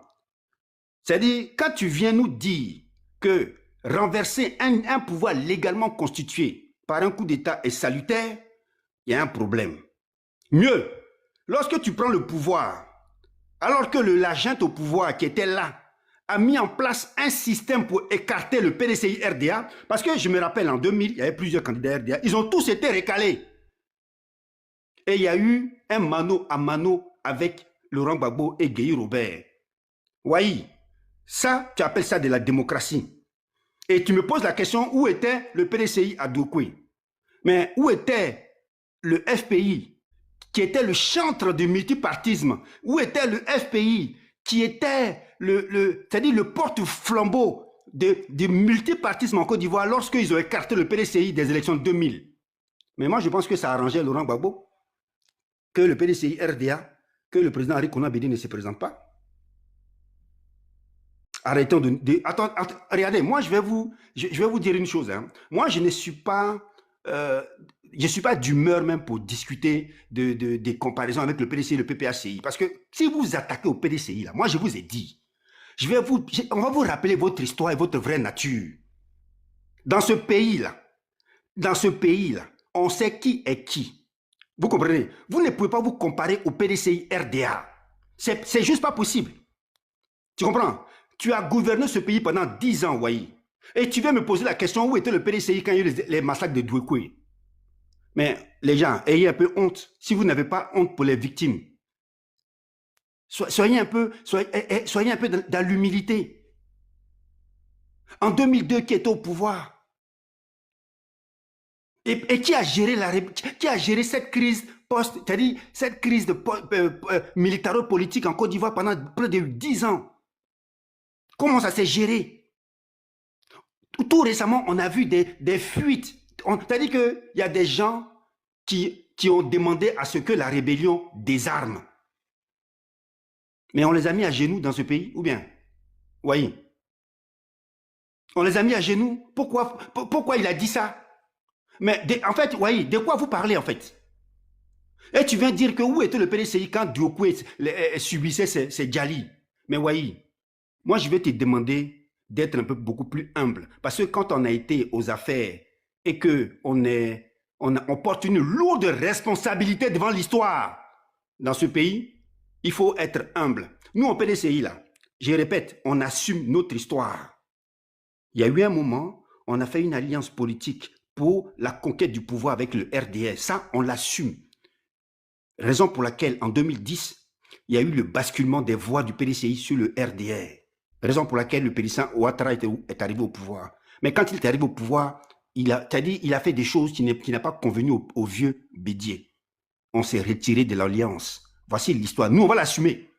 C'est-à-dire, quand tu viens nous dire que renverser un pouvoir légalement constitué par un coup d'État est salutaire, il y a un problème. Mieux, lorsque tu prends le pouvoir, alors que la junte au pouvoir qui était là a mis en place un système pour écarter le PDCI RDA, parce que je me rappelle en 2000, il y avait plusieurs candidats RDA, ils ont tous été recalés. Et il y a eu un mano à mano avec Laurent Gbagbo et Guy Robert. Oui, ça, tu appelles ça de la démocratie. Et tu me poses la question, où était le PDCI à Douakoué? Mais où était le FPI, qui était le chantre du multipartisme? Où était le FPI, qui était c'est-à-dire le porte-flambeau du multipartisme en Côte d'Ivoire lorsqu'ils ont écarté le PDCI des élections de 2000? Mais moi, je pense que ça arrangeait Laurent Gbagbo que le PDCI RDA, que le président Henri Konan Bédié ne se présente pas. Arrêtons attends, regardez, moi je vais vous dire une chose. Hein. Moi je ne suis pas, d'humeur même pour discuter des comparaisons avec le PDCI et le PPACI. Parce que si vous vous attaquez au PDCI, là, moi je vous ai dit, on va vous rappeler votre histoire et votre vraie nature. Dans ce pays-là, on sait qui est qui. Vous comprenez? Vous ne pouvez pas vous comparer au PDCI RDA. C'est juste pas possible. Tu comprends? Tu as gouverné ce pays pendant 10 ans, Wahi. Et tu viens me poser la question, où était le PDCI quand il y a eu les massacres de Douakoué? Mais les gens, ayez un peu honte. Si vous n'avez pas honte pour les victimes, soyez un peu dans l'humilité. En 2002, qui était au pouvoir? Et qui a géré cette crise c'est-à-dire cette crise militaro-politique en Côte d'Ivoire pendant près de 10 ans? Comment ça s'est géré? Tout récemment, on a vu des fuites. C'est-à-dire qu'il y a des gens qui ont demandé à ce que la rébellion désarme. Mais on les a mis à genoux dans ce pays, ou bien? Oui. On les a mis à genoux. Pourquoi il a dit ça? Mais en fait, oui, de quoi vous parlez en fait? Et tu viens dire que où était le PDCI quand Douakoué subissait ses djalis? Mais oui. Moi, je vais te demander d'être beaucoup plus humble. Parce que quand on a été aux affaires et qu'on porte une lourde responsabilité devant l'histoire dans ce pays, il faut être humble. Nous, au PDCI, là, je répète, on assume notre histoire. Il y a eu un moment, on a fait une alliance politique pour la conquête du pouvoir avec le RDS. Ça, on l'assume. Raison pour laquelle, en 2010, il y a eu le basculement des voix du PDCI sur le RDR. Raison pour laquelle le président Ouattara est arrivé au pouvoir. Mais quand il est arrivé au pouvoir, il a fait des choses qui n'a pas convenu au vieux Bédié. On s'est retiré de l'alliance. Voici l'histoire. Nous, on va l'assumer.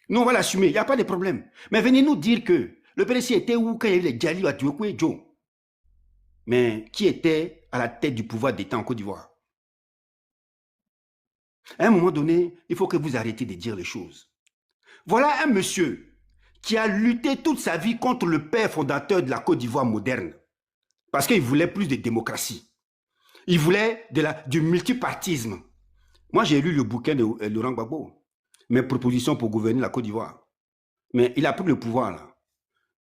Nous, on va l'assumer. Il n'y a pas de problème. Mais venez nous dire que le PDCI était où quand il y a eu les Djali à Douakoué, Joe? Mais qui était à la tête du pouvoir d'État en Côte d'Ivoire? À un moment donné, il faut que vous arrêtiez de dire les choses. Voilà un monsieur qui a lutté toute sa vie contre le père fondateur de la Côte d'Ivoire moderne. Parce qu'il voulait plus de démocratie. Il voulait du multipartisme. Moi, j'ai lu le bouquin de Laurent Gbagbo, mes propositions pour gouverner la Côte d'Ivoire. Mais il a pris le pouvoir, là.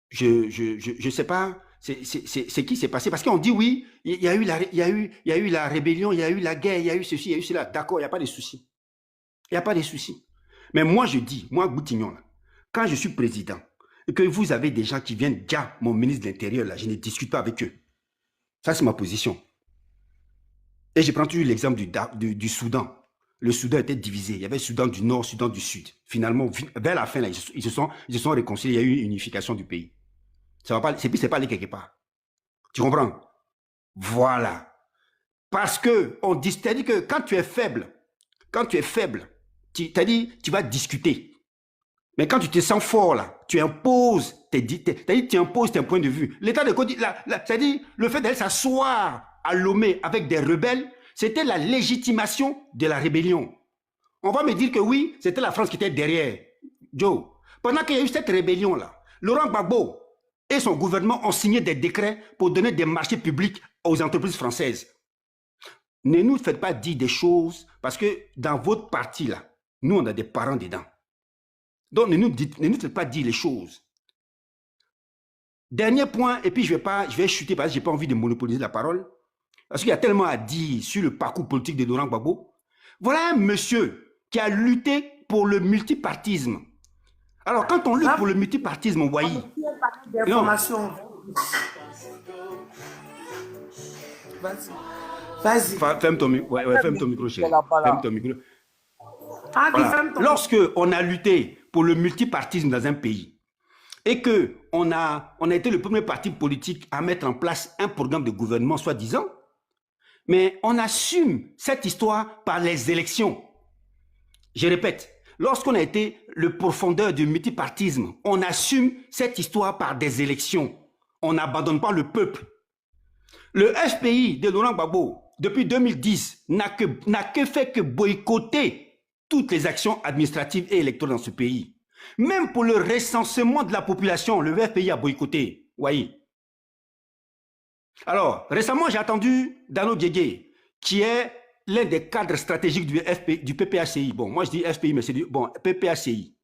Je sais pas, c'est qui s'est passé. Parce qu'on dit, oui, il y a eu la rébellion, il y a eu la guerre, il y a eu ceci, il y a eu cela. D'accord, il n'y a pas de souci. Il n'y a pas de souci. Mais moi, je dis, moi, Goutignon, là, quand je suis président, et que vous avez des gens qui viennent déjà, mon ministre de l'Intérieur, là, je ne discute pas avec eux. Ça, c'est ma position. Et je prends toujours l'exemple du Soudan. Le Soudan était divisé. Il y avait le Soudan du Nord, Soudan du Sud. Finalement, vers la fin, là, ils se sont réconciliés. Il y a eu une unification du pays. Ça va pas, c'est pas allé quelque part. Tu comprends? Voilà. Parce que on dit, c'est-à-dire que quand tu es faible, tu vas discuter. Mais quand tu te sens fort, là, tu imposes tes points de vue. L'État de Côte d'Ivoire, c'est-à-dire le fait d'aller s'asseoir à Lomé avec des rebelles, c'était la légitimation de la rébellion. On va me dire que oui, c'était la France qui était derrière. Joe, pendant qu'il y a eu cette rébellion-là, Laurent Gbagbo et son gouvernement ont signé des décrets pour donner des marchés publics aux entreprises françaises. Ne nous faites pas dire des choses, parce que dans votre parti, là, nous, on a des parents dedans. Donc, ne nous faites pas dire les choses. Dernier point, et puis je vais chuter parce que je n'ai pas envie de monopoliser la parole, parce qu'il y a tellement à dire sur le parcours politique de Laurent Gbagbo. Voilà un monsieur qui a lutté pour le multipartisme. Alors, quand on lutte pour le multipartisme, Wai, non, D'informations. Vas-y. ferme ton micro, ferme ton micro, chérie. Ferme ton micro. Ah, Voilà. ferme ton Lorsque on a lutté pour le multipartisme dans un pays et que on a été le premier parti politique à mettre en place un programme de gouvernement soi-disant, mais on assume cette histoire par les élections. Je répète, lorsqu'on a été le profondeur du multipartisme, on assume cette histoire par des élections. On n'abandonne pas le peuple. Le FPI de Laurent Gbagbo, depuis 2010, n'a que fait que boycotter toutes les actions administratives et électorales dans ce pays. Même pour le recensement de la population, le FPI a boycotté. Voyez. Alors, récemment, j'ai entendu Dano Diégué, qui est l'un des cadres stratégiques du PPACI. Bon, moi je dis FPI, mais c'est du PPACI.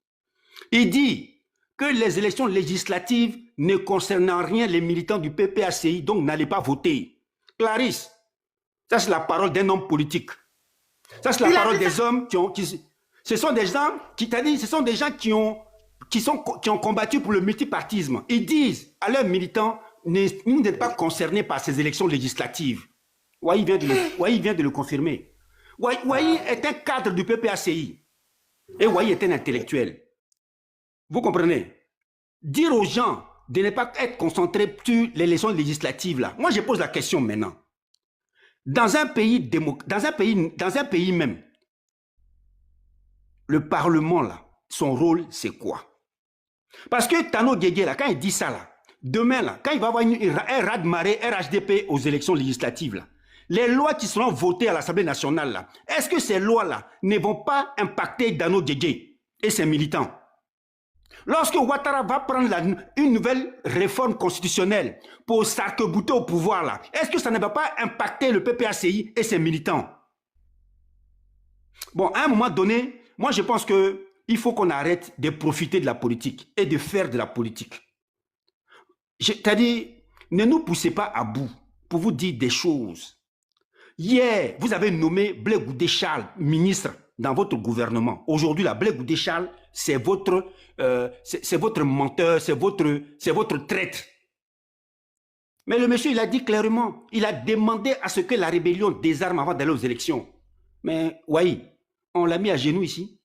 Il dit que les élections législatives ne concernent en rien les militants du PPACI, donc n'allez pas voter. Clarisse, ça c'est la parole d'un homme politique. Ça c'est la parole des hommes ce sont des gens qui ont combattu pour le multipartisme. Ils disent à leurs militants, vous n'êtes pas concernés par ces élections législatives. Wai vient de le confirmer. Wai est un cadre du PPACI. Et Wai est un intellectuel. Vous comprenez? Dire aux gens de ne pas être concentrés sur l'élection législative, là. Moi, je pose la question maintenant. Dans un pays même, le Parlement, là, son rôle, c'est quoi? Parce que Tano Guégué, là, quand il dit ça, là, demain, là, quand il va y avoir un raz-de-marée RHDP aux élections législatives, là, les lois qui seront votées à l'Assemblée nationale, là, est-ce que ces lois-là ne vont pas impacter Dano Guégué et ses militants? Lorsque Ouattara va prendre une nouvelle réforme constitutionnelle pour s'arc-bouter au pouvoir, là, est-ce que ça ne va pas impacter le PPACI et ses militants? Bon, à un moment donné, moi je pense qu'il faut qu'on arrête de profiter de la politique et de faire de la politique. C'est-à-dire, ne nous poussez pas à bout pour vous dire des choses. Hier, vous avez nommé Blé Goudé Charles ministre dans votre gouvernement. Aujourd'hui, la Blé Goudé Charles, c'est votre menteur, c'est votre traître. Mais le monsieur, il a dit clairement, il a demandé à ce que la rébellion désarme avant d'aller aux élections. Mais, oui, on l'a mis à genoux ici.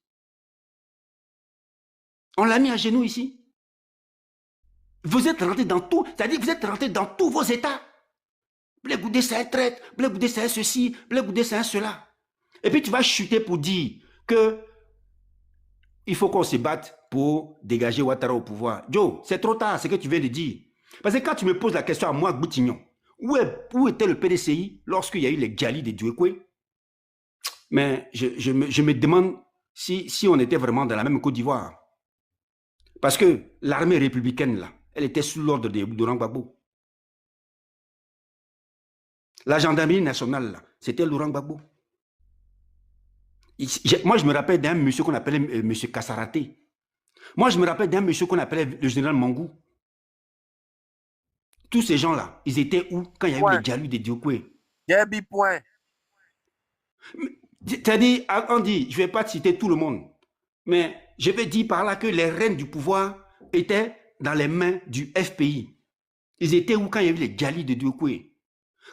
On l'a mis à genoux ici. Vous êtes rentré dans tout, c'est-à-dire vous êtes rentré dans tous vos états. Blé Goudé, c'est un traître, Blé Goudé, c'est un ceci, Blé Goudé, c'est un cela. Et puis tu vas chuter pour dire que il faut qu'on se batte pour dégager Ouattara au pouvoir. Joe, c'est trop tard, c'est ce que tu viens de dire. Parce que quand tu me poses la question à moi, Boutignon, où était le PDCI lorsqu'il y a eu les Djali de Djouekoué? Mais je me demande si on était vraiment dans la même Côte d'Ivoire. Parce que l'armée républicaine, là, elle était sous l'ordre de Laurent Gbagbo. La gendarmerie nationale, là, c'était Laurent Gbagbo. Moi, je me rappelle d'un monsieur qu'on appelait monsieur Kassaraté. Moi, je me rappelle d'un monsieur qu'on appelait le général Mangou. Tous ces gens-là, ils étaient où quand il y a eu les Djalou de Diokoué? Gabi point. C'est-à-dire, on dit, je ne vais pas citer tout le monde, mais je vais dire par là que les rênes du pouvoir étaient dans les mains du FPI. Ils étaient où quand il y a eu les Djali de Diokoué?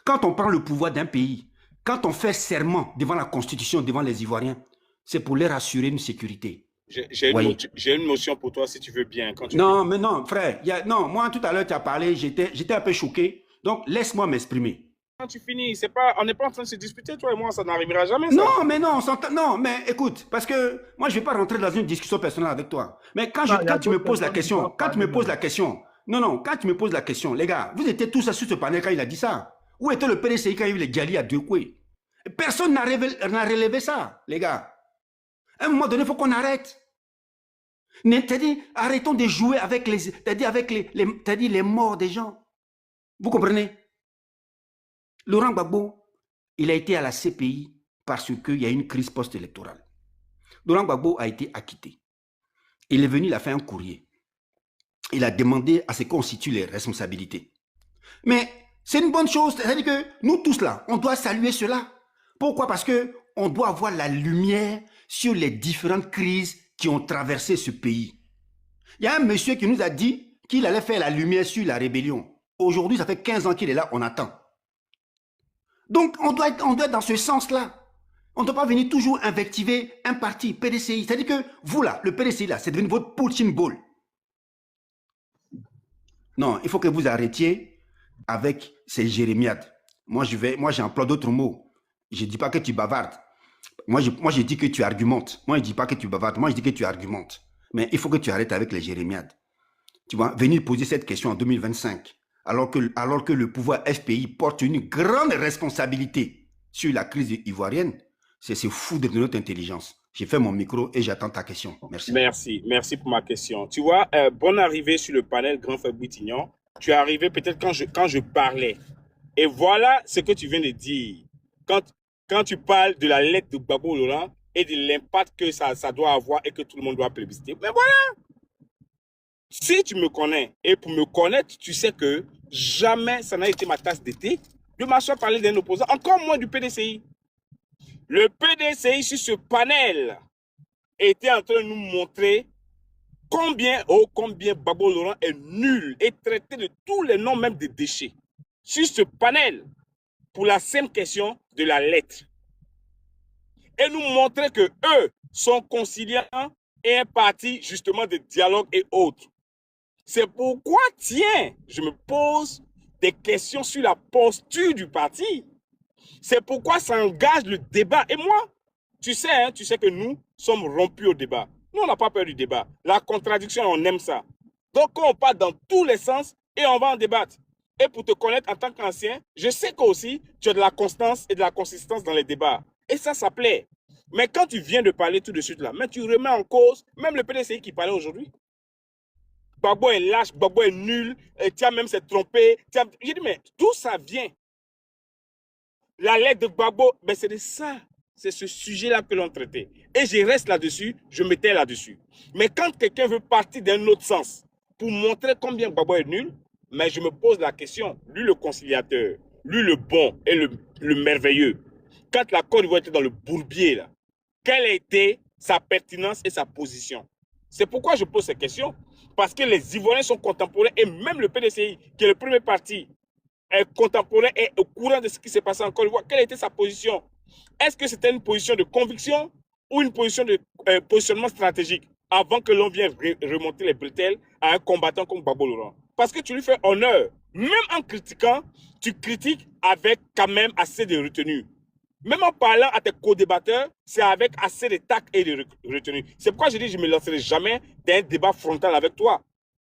Quand on prend le pouvoir d'un pays, quand on fait serment devant la Constitution, devant les Ivoiriens, c'est pour leur assurer une sécurité. J'ai une motion pour toi, si tu veux bien. Quand tu non, mais non, frère. Non, moi, tout à l'heure, tu as parlé, j'étais un peu choqué. Donc, laisse-moi m'exprimer. Quand tu finis, on n'est pas en train de se disputer, toi et moi, ça n'arrivera jamais, ça. Non, mais non, non, mais écoute, parce que moi, je ne vais pas rentrer dans une discussion personnelle avec toi. Mais quand tu me poses la question, quand tu me poses la question, les gars, vous étiez tous sur ce panel quand il a dit ça. Où était le PDCI quand il y a eu les Djali à Diokoué? Personne n'a relevé ça, les gars. À un moment donné, il faut qu'on arrête. C'est-à-dire, arrêtons de jouer avec les morts des gens. Vous comprenez? Laurent Gbagbo, il a été à la CPI parce qu'il y a une crise post-électorale. Laurent Gbagbo a été acquitté. Il est venu, il a fait un courrier. Il a demandé à ce qu'on situe les responsabilités. Mais c'est une bonne chose, c'est-à-dire que nous tous là, on doit saluer cela. Pourquoi? Parce qu'on doit avoir la lumière sur les différentes crises qui ont traversé ce pays. Il y a un monsieur qui nous a dit qu'il allait faire la lumière sur la rébellion. Aujourd'hui, ça fait 15 ans qu'il est là, on attend. Donc, on doit être dans ce sens-là. On ne doit pas venir toujours invectiver un parti, PDCI. C'est-à-dire que vous, là, le PDCI, là, c'est devenu votre punching ball. Non, il faut que vous arrêtiez avec ces jérémiades. Moi, j'emploie d'autres mots. Je ne dis pas que tu bavardes. Moi, je dis que tu argumentes. Moi, je ne dis pas que tu bavardes. Moi, je dis que tu argumentes. Mais il faut que tu arrêtes avec les jérémiades. Tu vois, venir poser cette question en 2025, alors que le pouvoir FPI porte une grande responsabilité sur la crise ivoirienne, c'est se foutre de notre intelligence. J'ai fait mon micro et j'attends ta question. Merci. Merci pour ma question. Tu vois, bonne arrivée sur le panel, grand frère Boutignon. Tu es arrivé peut-être quand je parlais. Et voilà ce que tu viens de dire. Quand tu parles de la lettre de Gbagbo Laurent et de l'impact que ça doit avoir et que tout le monde doit plébisciter. Mais voilà! Si tu me connais, et pour me connaître, tu sais que jamais ça n'a été ma tasse d'été de m'asseoir parler d'un opposant, encore moins du PDCI. Le PDCI sur ce panel était en train de nous montrer combien Gbagbo Laurent est nul et traité de tous les noms, même des déchets. Sur ce panel, pour la simple question de la lettre. Et nous montrer que eux sont conciliants et un parti justement de dialogue et autres. C'est pourquoi, tiens, je me pose des questions sur la posture du parti. C'est pourquoi ça engage le débat. Et moi, tu sais que nous sommes rompus au débat. Nous, on n'a pas peur du débat. La contradiction, on aime ça. Donc, on part dans tous les sens et on va en débattre. Et pour te connaître en tant qu'ancien, je sais qu'aussi, tu as de la constance et de la consistance dans les débats. Et ça plaît. Mais quand tu viens de parler tout de suite là, mais tu remets en cause même le PDCI qui parlait aujourd'hui. Gbagbo est lâche, Gbagbo est nul, Tia même s'est trompé. J'ai dit, mais d'où ça vient? La lettre de Gbagbo, ben c'est de ça. C'est ce sujet-là que l'on traitait. Et je reste là-dessus, je m'étais là-dessus. Mais quand quelqu'un veut partir d'un autre sens pour montrer combien Gbagbo est nul, mais je me pose la question, lui le conciliateur, lui le bon et le merveilleux, quand la Côte d'Ivoire était dans le bourbier, là, quelle a été sa pertinence et sa position? C'est pourquoi je pose ces questions. Parce que les Ivoiriens sont contemporains et même le PDCI, qui est le premier parti, est contemporain et au courant de ce qui s'est passé en Côte d'Ivoire. Quelle était sa position? Est-ce que c'était une position de conviction ou une position de positionnement stratégique avant que l'on vienne remonter les bretelles à un combattant comme Gbagbo Laurent? Parce que tu lui fais honneur. Même en critiquant, tu critiques avec quand même assez de retenue. Même en parlant à tes co-débatteurs, c'est avec assez de tact et de retenue. C'est pourquoi je dis que je ne me lancerai jamais dans un débat frontal avec toi.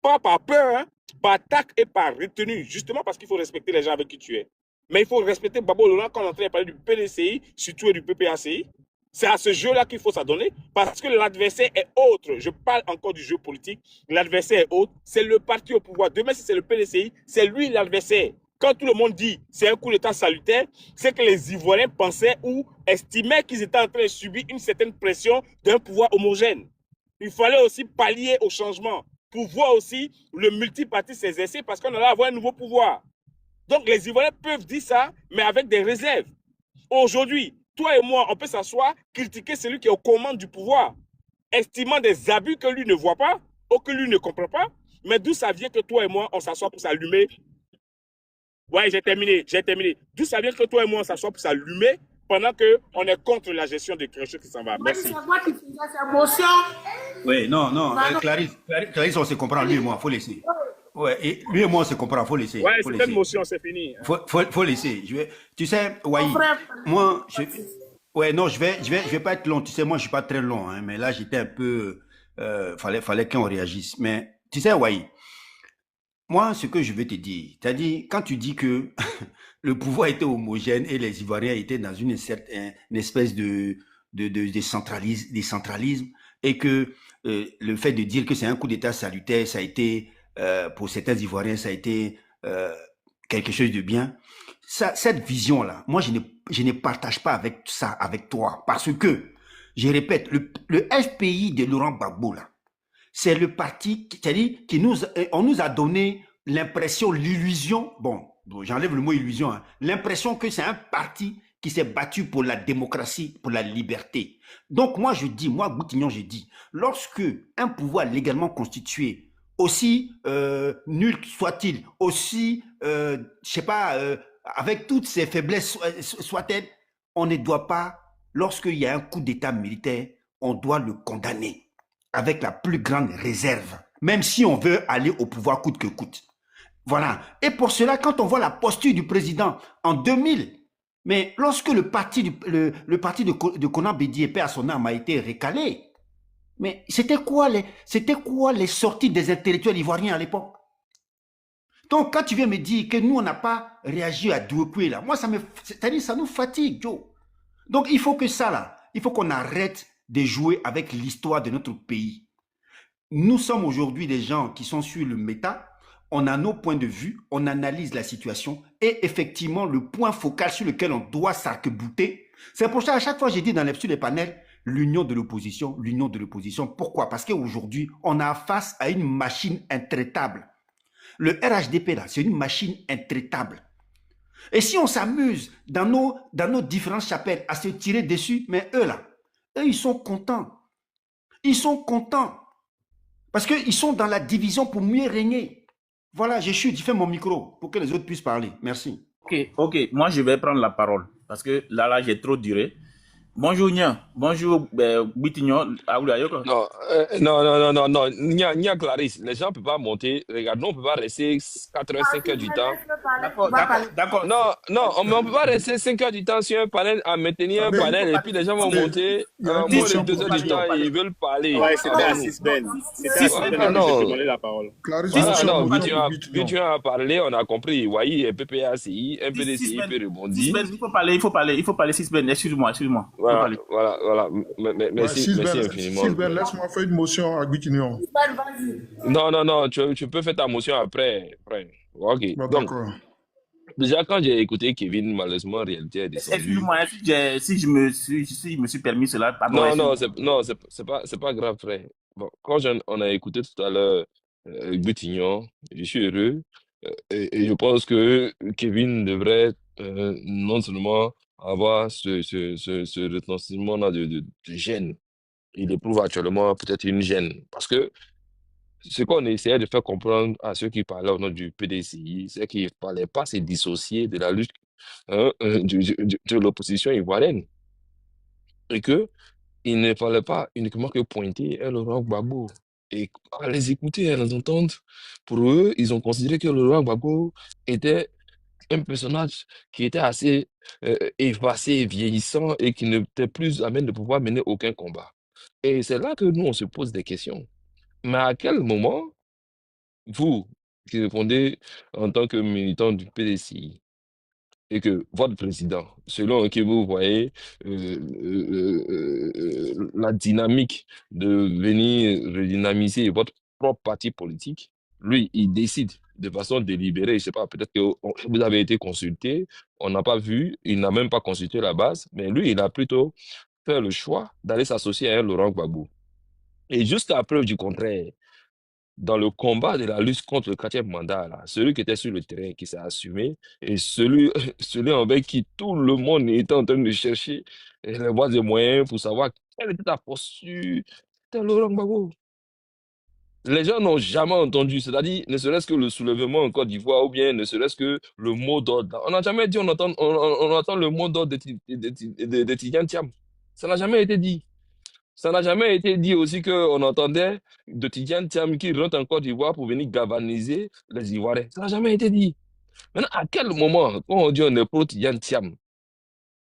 Pas par peur, hein, par tact et par retenue. Justement parce qu'il faut respecter les gens avec qui tu es. Mais il faut respecter Gbagbo Laurent quand on est en train de parler du PDCI, surtout et du PPACI. C'est à ce jeu-là qu'il faut s'adonner parce que l'adversaire est autre. Je parle encore du jeu politique. L'adversaire est autre. C'est le parti au pouvoir. Demain, si c'est le PDCI, c'est lui l'adversaire. Quand tout le monde dit c'est un coup d'État salutaire, c'est que les Ivoiriens pensaient ou estimaient qu'ils étaient en train de subir une certaine pression d'un pouvoir homogène. Il fallait aussi pallier au changement pour voir aussi le multipartisme s'exercer parce qu'on allait avoir un nouveau pouvoir. Donc les Ivoiriens peuvent dire ça, mais avec des réserves. Aujourd'hui, toi et moi, on peut s'asseoir, critiquer celui qui est aux commandes du pouvoir, estimant des abus que lui ne voit pas ou que lui ne comprend pas. Mais d'où ça vient que toi et moi, on s'assoit pour s'allumer? Ouais, j'ai terminé. D'où ça vient que toi et moi, on s'assoit pour s'allumer pendant qu'on est contre la gestion des créations qui s'en va. Merci. C'est moi qui faisais cette motion. Oui, non, Clarisse, on se comprend, lui et moi, il faut laisser. Ouais, et lui et moi, on se comprend, il faut laisser. Ouais, c'est une motion, c'est fini. Faut laisser. Tu sais, Wahi, moi, je vais pas être long. Tu sais, moi, je suis pas très long, hein, mais là, j'étais un peu, fallait qu'on réagisse. Mais, tu sais, Wahi, moi, ce que je veux te dire, c'est-à-dire, quand tu dis que le pouvoir était homogène et les Ivoiriens étaient dans une espèce de décentralisme et que le fait de dire que c'est un coup d'État salutaire, ça a été, pour certains Ivoiriens, ça a été quelque chose de bien. Cette vision-là, moi, je ne partage pas avec ça, avec toi, parce que, je répète, le FPI de Laurent Gbagbo, là, c'est le parti, c'est-à-dire on nous a donné l'impression, l'illusion, bon, j'enlève le mot illusion, hein, l'impression que c'est un parti qui s'est battu pour la démocratie, pour la liberté. Donc moi je dis, moi Boutignon je dis, lorsque un pouvoir légalement constitué, aussi nul soit-il, aussi, je sais pas, avec toutes ses faiblesses soit-elle, on ne doit pas, lorsqu'il y a un coup d'état militaire, on doit le condamner avec la plus grande réserve, même si on veut aller au pouvoir coûte que coûte. Voilà. Et pour cela, quand on voit la posture du président en 2000, mais lorsque le parti de Konan Bédié, paix à son âme, a été recalé, mais c'était quoi les sorties des intellectuels ivoiriens à l'époque? Donc, quand tu viens me dire que nous, on n'a pas réagi à Douekoué, là, moi, c'est-à-dire, ça nous fatigue, Joe. Donc, il faut que ça, là, il faut qu'on arrête de jouer avec l'histoire de notre pays. Nous sommes aujourd'hui des gens qui sont sur le méta, on a nos points de vue, on analyse la situation et effectivement, le point focal sur lequel on doit s'arc-bouter, c'est pour ça, à chaque fois, j'ai dit dans les panels, l'union de l'opposition, l'union de l'opposition. Pourquoi? Parce qu'aujourd'hui, on a face à une machine intraitable. Le RHDP, là, c'est une machine intraitable. Et si on s'amuse dans nos différentes chapelles à se tirer dessus, mais eux, là, eux, ils sont contents. Ils sont contents. Parce qu'ils sont dans la division pour mieux régner. Voilà, je fais mon micro pour que les autres puissent parler. Merci. Ok. Moi, je vais prendre la parole parce que là, j'ai trop duré. Bonjour, Nia. Bonjour, Bitignon. Non. Nia Clarisse, les gens ne peuvent pas monter. Regarde, nous, on ne peut pas rester 85 heures du temps. D'accord. Non, on ne peut pas rester 5 heures du temps sur un panel, à maintenir un panel, et puis les gens vont monter. Moins de 2 heures du temps, ils veulent parler. Ouais, c'était à 6 Ben. C'était à 6 Ben que je demandé la parole. Non, Bitignon a parlé, on a compris. Voyez, PPACI, un PDCI peut rebondir. Il faut parler 6 Ben. Excuse-moi. Voilà. Merci infiniment. Sylvain, laisse-moi faire une motion à Bitignon. Non, tu peux faire ta motion après. Ok. Bah, Donc, d'accord. déjà, quand j'ai écouté Kevin, malheureusement, en réalité, est descendu. Excuse-moi, si je me suis permis cela, pardon. Non, c'est pas grave, frère. Bon, quand on a écouté tout à l'heure Butignon, je suis heureux. Et je pense que Kevin devrait non seulement avoir ce retentissement-là de gêne. Il éprouve actuellement peut-être une gêne. Parce que ce qu'on essayait de faire comprendre à ceux qui parlaient au nom du PDCI, c'est qu'il ne fallait pas se dissocier de la lutte de l'opposition ivoirienne. Et qu'il ne fallait pas uniquement que pointer un Laurent Gbagbo. Et à les écouter, à les entendre, pour eux, ils ont considéré que Laurent Gbagbo était un personnage qui était assez effacé, vieillissant et qui n'était plus à même de pouvoir mener aucun combat. Et c'est là que nous, on se pose des questions. Mais à quel moment, vous, qui répondez en tant que militant du PDCI, et que votre président, selon que vous voyez la dynamique de venir redynamiser votre propre parti politique, lui, il décide de façon délibérée, je ne sais pas, peut-être que vous avez été consulté, on n'a pas vu, il n'a même pas consulté la base, mais lui, il a plutôt fait le choix d'aller s'associer à un Laurent Gbagbo. Et jusqu'à preuve du contraire, dans le combat de la lutte contre le 4e mandat, là, celui qui était sur le terrain, qui s'est assumé, et celui avec qui tout le monde était en train de chercher les voies et moyens pour savoir quelle était ta posture, c'était Laurent Gbagbo. Les gens n'ont jamais entendu, c'est-à-dire ne serait-ce que le soulèvement en Côte d'Ivoire ou bien ne serait-ce que le mot d'ordre. On n'a jamais dit on entend le mot d'ordre de Tidjane Thiam. Ça n'a jamais été dit. Ça n'a jamais été dit aussi qu'on entendait de Tidjane Thiam qui rentre en Côte d'Ivoire pour venir galvaniser les Ivoiriens. Ça n'a jamais été dit. Maintenant, à quel moment, quand on dit on est pro Tidjane Thiam,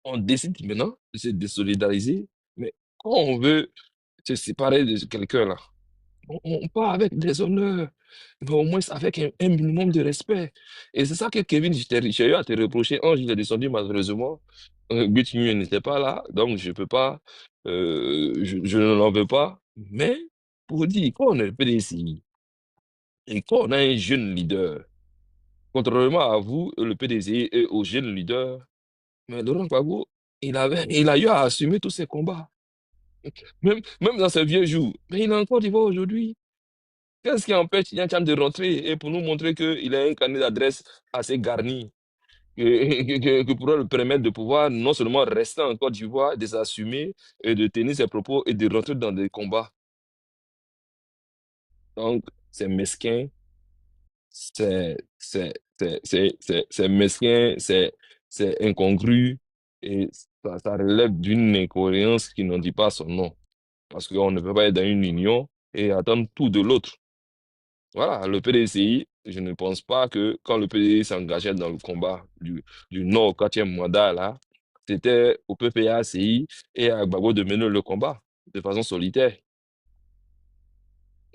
on décide maintenant de se désolidariser, mais quand on veut se séparer de quelqu'un là, on part avec des honneurs, mais au moins avec un minimum de respect. Et c'est ça que Kevin, j'ai eu à te reprocher. Ange, il est descendu malheureusement. Gutinho n'était pas là, donc je peux pas, je ne l'en veux pas. Mais pour dire, quand on est PDCI et quand on a un jeune leader, contrairement à vous, le PDCI et aux jeunes leaders, mais Laurent Gbagbo, il a eu à assumer tous ces combats. Même dans ses vieux jours. Mais il est encore d'Ivoire aujourd'hui. Qu'est-ce qui empêche Tidjane Thiam de rentrer et pour nous montrer qu'il a un carnet d'adresse assez garni? que pourrait le permettre de pouvoir non seulement rester en Côte d'Ivoire, de s'assumer et de tenir ses propos et de rentrer dans des combats. Donc, c'est mesquin, c'est mesquin, c'est incongru et ça relève d'une incohérence qui n'en dit pas son nom. Parce qu'on ne peut pas être dans une union et attendre tout de l'autre. Voilà, le PDCI, je ne pense pas que quand le PDCI s'engageait dans le combat du Nord au 4e mandat, là, c'était au PPACI et à Gbagbo de mener le combat de façon solitaire.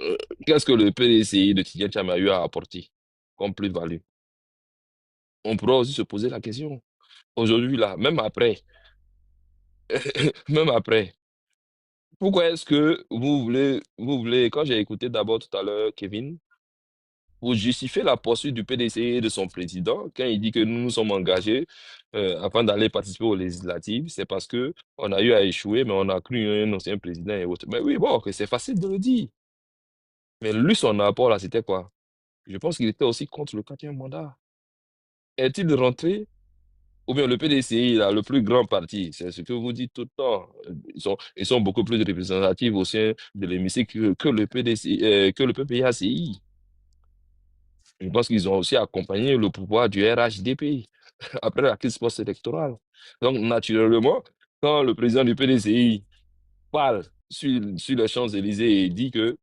Euh, Qu'est-ce que le PDCI de Tidjane Tcham a eu à apporter comme plus-value? On pourra aussi se poser la question. Aujourd'hui, là, même après, même après, pourquoi est-ce que vous voulez, quand j'ai écouté d'abord tout à l'heure Kevin, pour justifier la poursuite du PDC et de son président, quand il dit que nous nous sommes engagés afin d'aller participer aux législatives, c'est parce que on a eu à échouer, mais on a cru un ancien président et autres. Mais oui, bon, que c'est facile de le dire. Mais lui, son apport là, c'était quoi? Je pense qu'il était aussi contre le 4e mandat. Est-il rentré? Ou bien le PDCI, là, le plus grand parti, c'est ce que vous dites tout le temps. Ils sont beaucoup plus représentatifs au sein de l'hémicycle que le PDCI, que le PPACI. Je pense qu'ils ont aussi accompagné le pouvoir du RHDP après la crise post-électorale. Donc, naturellement, quand le président du PDCI parle sur les Champs-Élysées et dit que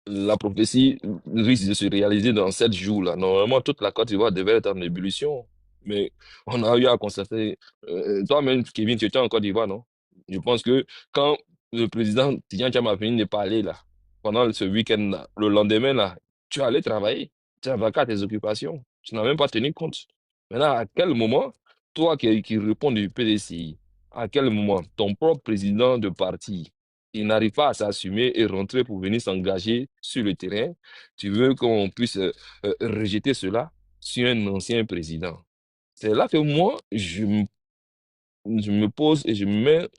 la prophétie risque de se réaliser dans 7 jours, là, normalement, toute la Côte d'Ivoire devait être en ébullition. Mais on a eu à constater, toi-même, Kevin, tu étais en Côte d'Ivoire, non? Je pense que quand le président Tidjane Tcham a fini de parler, là, pendant ce week-end-là, le lendemain, là, tu allais travailler, tu as vaqué à tes occupations, tu n'as même pas tenu compte. Maintenant, à quel moment, toi qui réponds du PDCI, à quel moment ton propre président de parti, il n'arrive pas à s'assumer et rentrer pour venir s'engager sur le terrain, tu veux qu'on puisse rejeter cela sur un ancien président? C'est là que moi, je me pose et je me mets,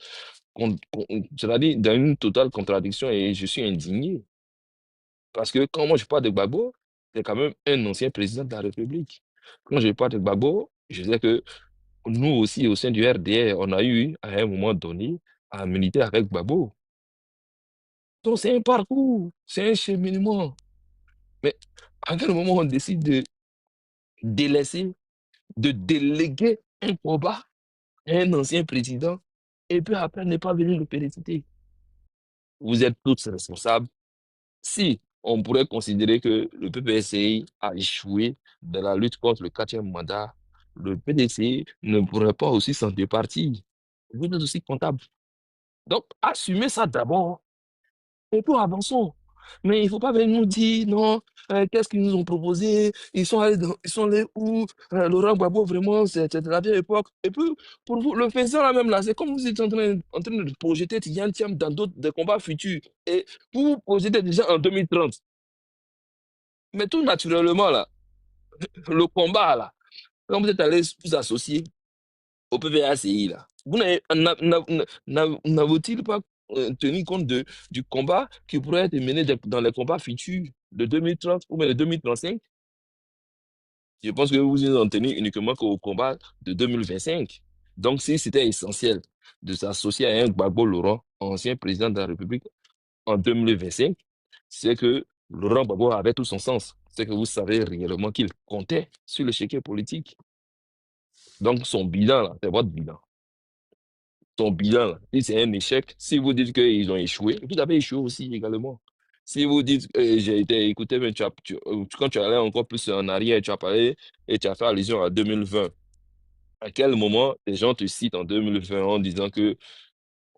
c'est-à-dire dans une totale contradiction et je suis indigné. Parce que quand moi je parle de Gbagbo, c'est quand même un ancien président de la République. Quand je parle de Gbagbo, je sais que nous aussi, au sein du RDR, on a eu, à un moment donné, à militer avec Gbagbo. Donc c'est un parcours, c'est un cheminement. Mais à quel moment on décide de délaisser, de déléguer un combat à un ancien président et puis après ne pas venir le féliciter? Vous êtes tous responsables. Si on pourrait considérer que le PPSCI a échoué dans la lutte contre le 4e mandat, le PDCI ne pourrait pas aussi s'en départir. Vous êtes aussi comptable. Donc, assumez ça d'abord. Et puis avançons. Mais il ne faut pas venir nous dire, non, qu'est-ce qu'ils nous ont proposé, ils sont allés où, Laurent Gbagbo, vraiment, c'est de la vieille époque. Et puis, pour vous, le faisant là même là, c'est comme vous êtes en train de projeter Tidjane Tcham dans d'autres des combats futurs. Et vous projetez déjà en 2030. Mais tout naturellement là, le combat là, quand vous êtes allé vous associer au PVACI là, vous n'avez-t-il pas tenu compte du combat qui pourrait être mené dans les combats futurs de 2030 ou même de 2035? Je pense que vous vous en tenez uniquement qu'au combat de 2025. Donc, si c'était essentiel de s'associer à un Gbagbo Laurent, ancien président de la République, en 2025, c'est que Laurent Gbagbo avait tout son sens. C'est que vous savez réellement qu'il comptait sur l'échiquier politique. Donc, son bilan, là, c'est votre bilan. Son bilan, là, si c'est un échec, si vous dites qu'ils ont échoué, vous avez échoué aussi également. Si vous dites que j'ai été écouté, mais quand tu allais encore plus en arrière, tu as parlé et tu as fait allusion à 2020. À quel moment les gens te citent en 2020 en disant que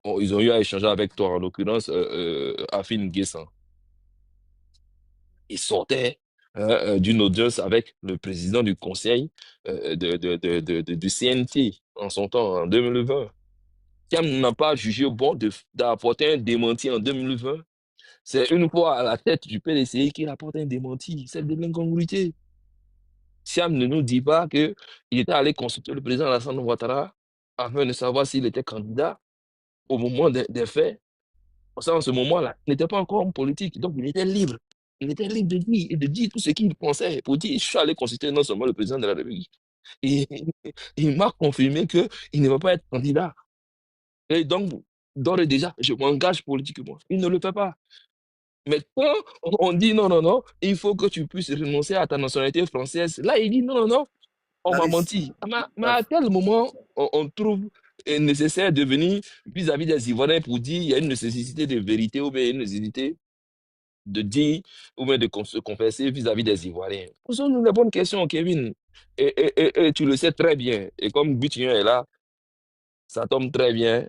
ils ont eu à échanger avec toi, en l'occurrence Afin Guessan? Il sortait d'une audience avec le président du conseil du CNT en son temps, en 2020. Thiam n'a pas jugé bon d'apporter un démenti en 2020. C'est une fois à la tête du PDCI qu'il apporte un démenti. C'est de l'incongruité. Thiam ne nous dit pas qu'il était allé consulter le président Alassane Ouattara afin de savoir s'il était candidat au moment des faits. Parce qu'en ce moment-là, il n'était pas encore en politique, donc il était libre. Il était libre de dire tout ce qu'il pensait pour dire, je suis allé consulter non seulement le président de la République, Et il m'a confirmé qu'il ne va pas être candidat. Et donc, d'ores et déjà, je m'engage politiquement. Il ne le fait pas. Mais quand on dit non, non, non, il faut que tu puisses renoncer à ta nationalité française, là, il dit non, non, non, on m'a menti. Mais à quel moment on trouve nécessaire de venir vis-à-vis des Ivoiriens pour dire il y a une nécessité de vérité ou bien une nécessité de dire ou bien de se confesser vis-à-vis des Ivoiriens? Posons-nous les bonnes questions, Kevin. Et tu le sais très bien. Et comme Butillon est là, ça tombe très bien.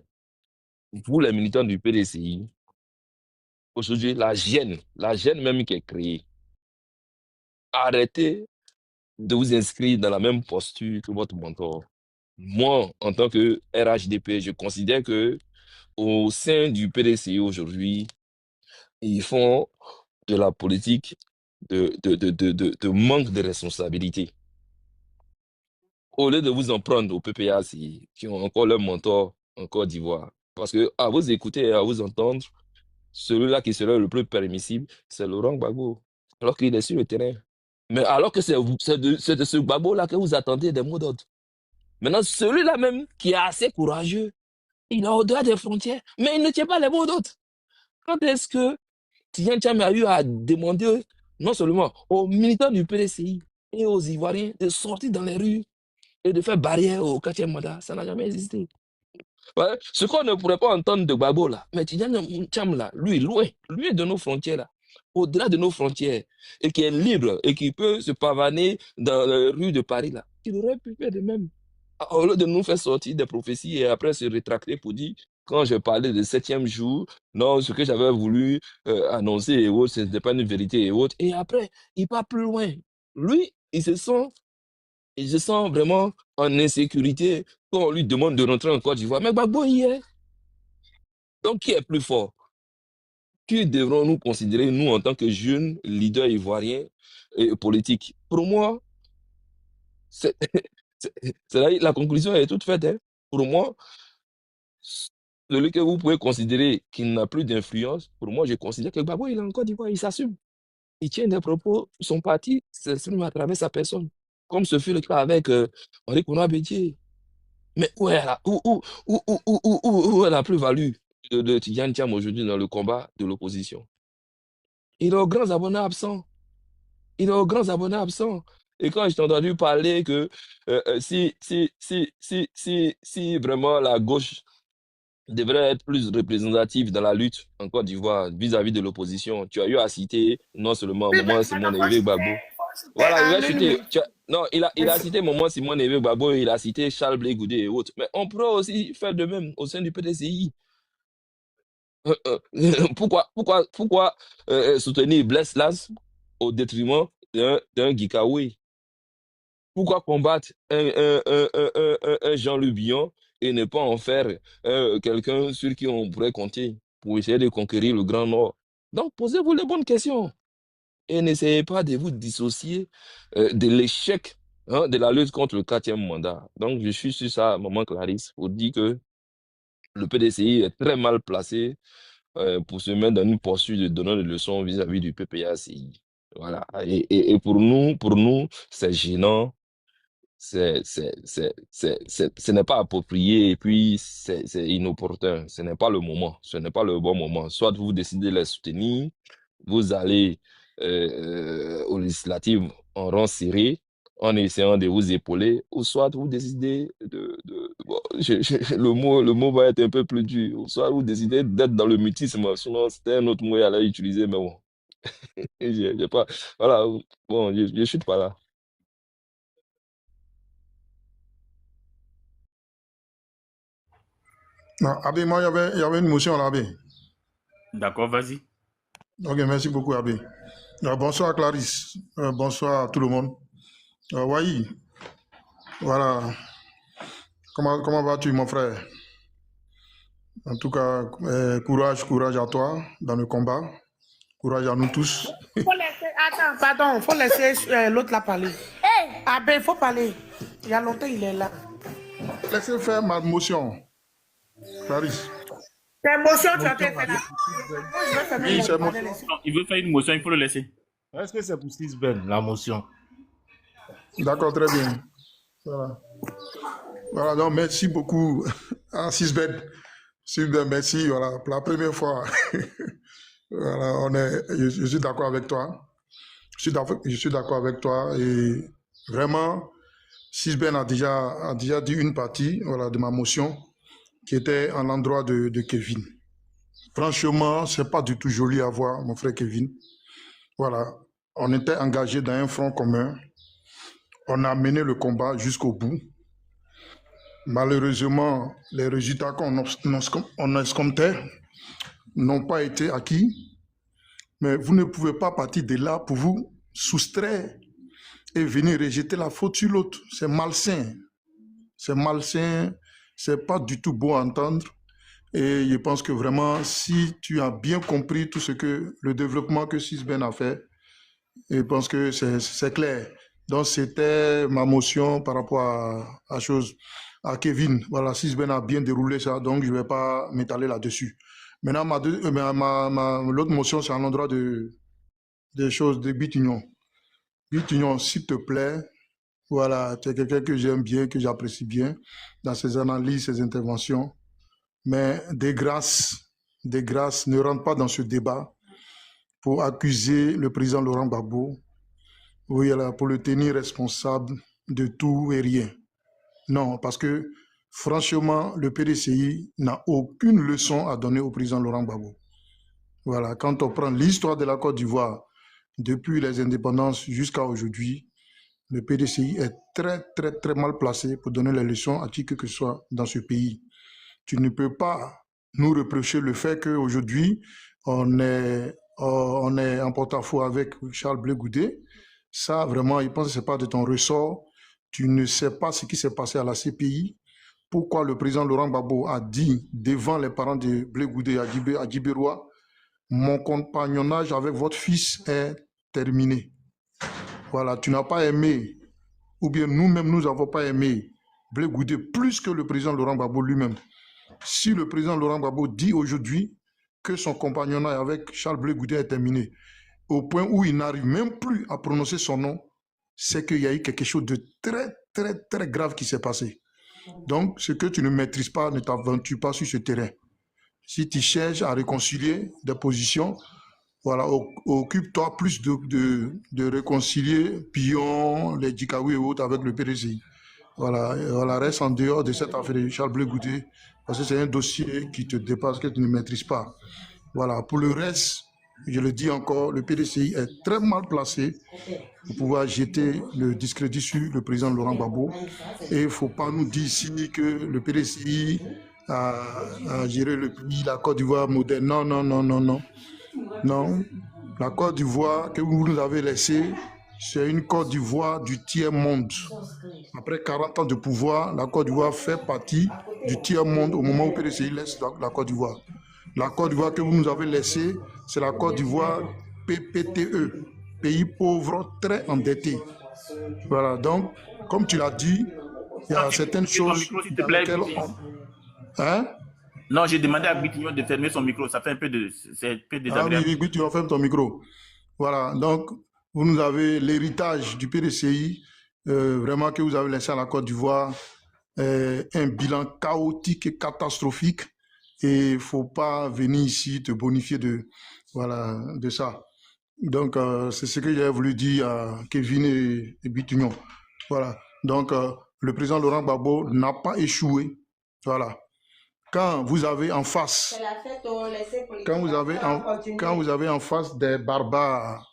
Vous, les militants du PDCI, aujourd'hui, la gêne même qui est créée, arrêtez de vous inscrire dans la même posture que votre mentor. Moi, en tant que RHDP, je considère que au sein du PDCI aujourd'hui, ils font de la politique de manque de responsabilité. Au lieu de vous en prendre au PPAC, qui ont encore leur mentor en Côte d'Ivoire. Parce que à vous écouter et à vous entendre, celui-là qui serait le plus permissible, c'est Laurent Gbagbo, alors qu'il est sur le terrain. Mais alors que c'est de ce Gbagbo-là que vous attendez des mots d'ordre. Maintenant, celui-là même qui est assez courageux, il est au-delà des frontières, mais il ne tient pas les mots d'ordre. Quand est-ce que Tidjane Tcham a eu à demander, non seulement aux militants du PDCI et aux Ivoiriens, de sortir dans les rues et de faire barrière au 4e mandat? Ça n'a jamais existé. Ouais, ce qu'on ne pourrait pas entendre de Gbagbo là, mais Tidjane Tcham là, lui, loin de nos frontières là, au-delà de nos frontières, et qui est libre et qui peut se pavaner dans les rues de Paris là, il aurait pu faire de même. Au lieu de nous faire sortir des prophéties et après se rétracter pour dire, quand je parlais de 7e jour, non, ce que j'avais voulu annoncer et autres, ce n'était pas une vérité et autres. Et après, il part plus loin. Lui, il se sent vraiment en insécurité quand on lui demande de rentrer en Côte d'Ivoire. Mais Gbagbo y est. Donc, qui est plus fort? Qui devrons-nous considérer, nous, en tant que jeunes leaders ivoiriens et politiques? Pour moi, c'est la conclusion est toute faite. Hein. Pour moi, celui que vous pouvez considérer qu'il n'a plus d'influence, pour moi, je considère que Gbagbo, il est en Côte d'Ivoire, il s'assume. Il tient des propos, son parti s'exprime à travers sa personne. Comme ce fut le cas avec Henri Konan Bédié. Mais où est la plus-value de Tidjane Tcham aujourd'hui dans le combat de l'opposition? Il est aux grands abonnés absents. Il est aux grands abonnés absents. Et quand je t'ai entendu parler que si vraiment la gauche devrait être plus représentative dans la lutte en Côte d'Ivoire vis-à-vis de l'opposition, tu as eu à citer non seulement Oui, Maman Simon Évé Gbagbo. Voilà, il a cité. Non, il a cité Maman Simon Évé Gbagbo, il a cité Charles Blé Goudé et autres. Mais on pourrait aussi faire de même au sein du PDCI. Pourquoi soutenir Blaise Las au détriment d'un Gikawe? Pourquoi combattre un Jean-Luc Billon et ne pas en faire quelqu'un sur qui on pourrait compter pour essayer de conquérir le Grand Nord? Donc, posez-vous les bonnes questions et n'essayez pas de vous dissocier de l'échec de la lutte contre le 4e mandat. Donc, je suis sur ça, Maman Clarisse, pour dire que le PDCI est très mal placé pour se mettre dans une posture de donner des leçons vis-à-vis du PPACI. Voilà. Et pour nous, c'est gênant. Ce n'est pas approprié et puis c'est inopportun. Ce n'est pas le moment. Ce n'est pas le bon moment. Soit vous décidez de les soutenir, vous allez aux législatives en rang serré en essayant de vous épauler, ou soit vous décidez bon, le mot va être un peu plus dur, ou soit vous décidez d'être dans le mutisme. Sinon, c'était un autre mot à utiliser, mais bon. J'ai pas, voilà, bon, je chute pas là. Non, Abbé, moi, il y avait une motion là, Abbé. D'accord, vas-y. Ok, merci beaucoup, Abbé. Bonsoir, Clarisse. Bonsoir à tout le monde. Wai, voilà. Comment vas-tu, mon frère? En tout cas, courage à toi dans le combat. Courage à nous tous. Faut laisser l'autre là parler. Abbé, faut parler. Il y a longtemps, il est là. Laissez faire ma motion. Clarisse. Ta motion, tu as fait là. Oui, c'est mon... Il veut faire une motion, il faut le laisser. Est-ce que c'est pour Sisben, la motion? D'accord, très bien. Voilà. Voilà, donc merci beaucoup à Sisbeth. Sisbeth, merci. Voilà, pour la première fois, voilà, je suis d'accord avec toi. Je suis d'accord avec toi. Et vraiment, Sisbeth a déjà dit une partie, voilà, de ma motion qui était en l'endroit de Kevin. Franchement, c'est pas du tout joli à voir, mon frère Kevin. Voilà, on était engagé dans un front commun. On a mené le combat jusqu'au bout. Malheureusement, les résultats qu'on escomptait n'ont pas été acquis. Mais vous ne pouvez pas partir de là pour vous soustraire et venir rejeter la faute sur l'autre. C'est malsain. C'est malsain. C'est pas du tout beau à entendre. Et je pense que vraiment, si tu as bien compris tout ce que le développement que Sisbeth a fait, je pense que c'est clair. Donc, c'était ma motion par rapport à chose. À Kevin, voilà, Sisbeth a bien déroulé ça, donc je ne vais pas m'étaler là-dessus. Maintenant, l'autre motion, c'est à l'endroit des choses de Bitignon. Bitignon, s'il te plaît, voilà, tu es quelqu'un que j'aime bien, que j'apprécie bien dans ses analyses, ses interventions. Mais des grâces, ne rentre pas dans ce débat pour accuser le président Laurent Gbagbo, pour le tenir responsable de tout et rien. Non, parce que franchement, le PDCI n'a aucune leçon à donner au président Laurent Gbagbo. Voilà, quand on prend l'histoire de la Côte d'Ivoire, depuis les indépendances jusqu'à aujourd'hui, le PDCI est très, très, très mal placé pour donner les leçons à qui que ce soit dans ce pays. Tu ne peux pas nous reprocher le fait qu'aujourd'hui, on est en porte-à-faux avec Charles Blé Goudé. Ça, vraiment, je pense que ce n'est pas de ton ressort. Tu ne sais pas ce qui s'est passé à la CPI. Pourquoi le président Laurent Gbagbo a dit devant les parents de Blé Goudé à Djibérois, mon compagnonnage avec votre fils est terminé. Voilà, tu n'as pas aimé, ou bien nous-mêmes, nous n'avons pas aimé Blé Goudé plus que le président Laurent Gbagbo lui-même. Si le président Laurent Gbagbo dit aujourd'hui que son compagnonnage avec Charles Blé Goudé est terminé, au point où il n'arrive même plus à prononcer son nom, c'est qu'il y a eu quelque chose de très, très, très grave qui s'est passé. Donc, ce que tu ne maîtrises pas, ne t'aventure pas sur ce terrain. Si tu cherches à réconcilier des positions, voilà, occupe-toi plus de réconcilier Pillon, les Djikawi et autres avec le PDCI. Voilà, reste en dehors de cette affaire de Charles Blé Goudé, parce que c'est un dossier qui te dépasse, que tu ne maîtrises pas. Voilà, pour le reste, je le dis encore, le PDCI est très mal placé pour pouvoir jeter le discrédit sur le président Laurent Gbagbo. Et il ne faut pas nous dire ici que le PDCI a géré le pays, la Côte d'Ivoire moderne. Non, non, non, non, non. Non, la Côte d'Ivoire que vous nous avez laissée, c'est une Côte d'Ivoire du tiers-monde. Après 40 ans de pouvoir, la Côte d'Ivoire fait partie du tiers-monde au moment où le PDCI laisse la Côte d'Ivoire. La Côte d'Ivoire que vous nous avez laissée, c'est la Côte d'Ivoire PPTE, pays pauvre, très endetté. Voilà, donc, comme tu l'as dit, il y a certaines choses dans lesquelles on... Hein? Non, j'ai demandé à Bitignon de fermer son micro, ça fait un peu désagréable. Ah oui, Bitignon, ferme ton micro. Voilà, donc, vous nous avez l'héritage du PDCI, vraiment que vous avez laissé à la Côte d'Ivoire, un bilan chaotique et catastrophique. Et il ne faut pas venir ici te bonifier de ça. Donc, c'est ce que j'avais voulu dire à Kevin et Bitignon. Voilà. Donc, le président Laurent Gbagbo n'a pas échoué. Voilà. Quand vous avez en face, quand vous avez en face des barbares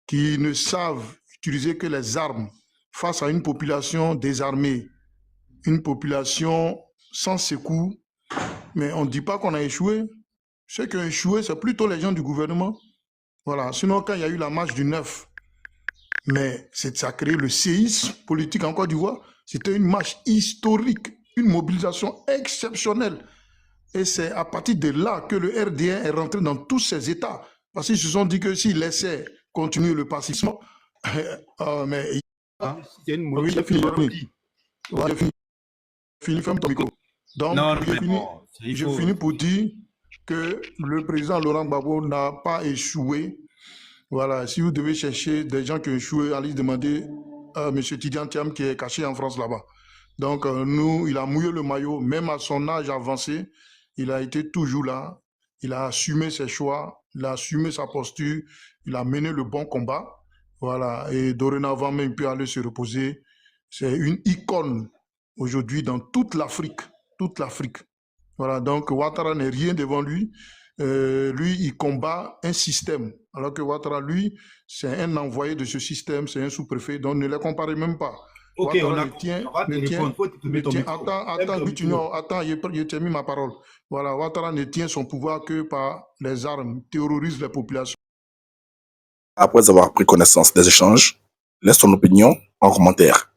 qui ne savent utiliser que les armes face à une population désarmée, une population sans secours, mais on ne dit pas qu'on a échoué. Ceux qui ont échoué, c'est plutôt les gens du gouvernement. Voilà. Sinon, quand il y a eu la marche du 9, mais ça a créé le séisme politique en Côte d'Ivoire. C'était une marche historique, une mobilisation exceptionnelle. Et c'est à partir de là que le RDN est rentré dans tous ses états. Parce qu'ils se sont dit que s'ils laissaient continuer le passissement, mais... C'est une oui, j'ai fini. Ouais, j'ai fini, ferme ton micro. Donc, je finis pour dire que le président Laurent Gbagbo n'a pas échoué. Voilà, si vous devez chercher des gens qui ont échoué, allez demander M. Tidiane Thiam qui est caché en France là-bas. Donc, nous, il a mouillé le maillot, même à son âge avancé, il a été toujours là, il a assumé ses choix, il a assumé sa posture, il a mené le bon combat. Voilà, et dorénavant, même, il peut aller se reposer. C'est une icône aujourd'hui dans toute l'Afrique, toute l'Afrique. Voilà, donc Ouattara n'est rien devant lui. Lui, il combat un système, alors que Ouattara, lui, c'est un envoyé de ce système, c'est un sous-préfet, donc ne les comparez même pas. Ok, Ouattara attends, j'ai terminé ma parole. Voilà, Ouattara ne tient son pouvoir que par les armes, terrorise les populations. Après avoir pris connaissance des échanges, laisse ton opinion en commentaire.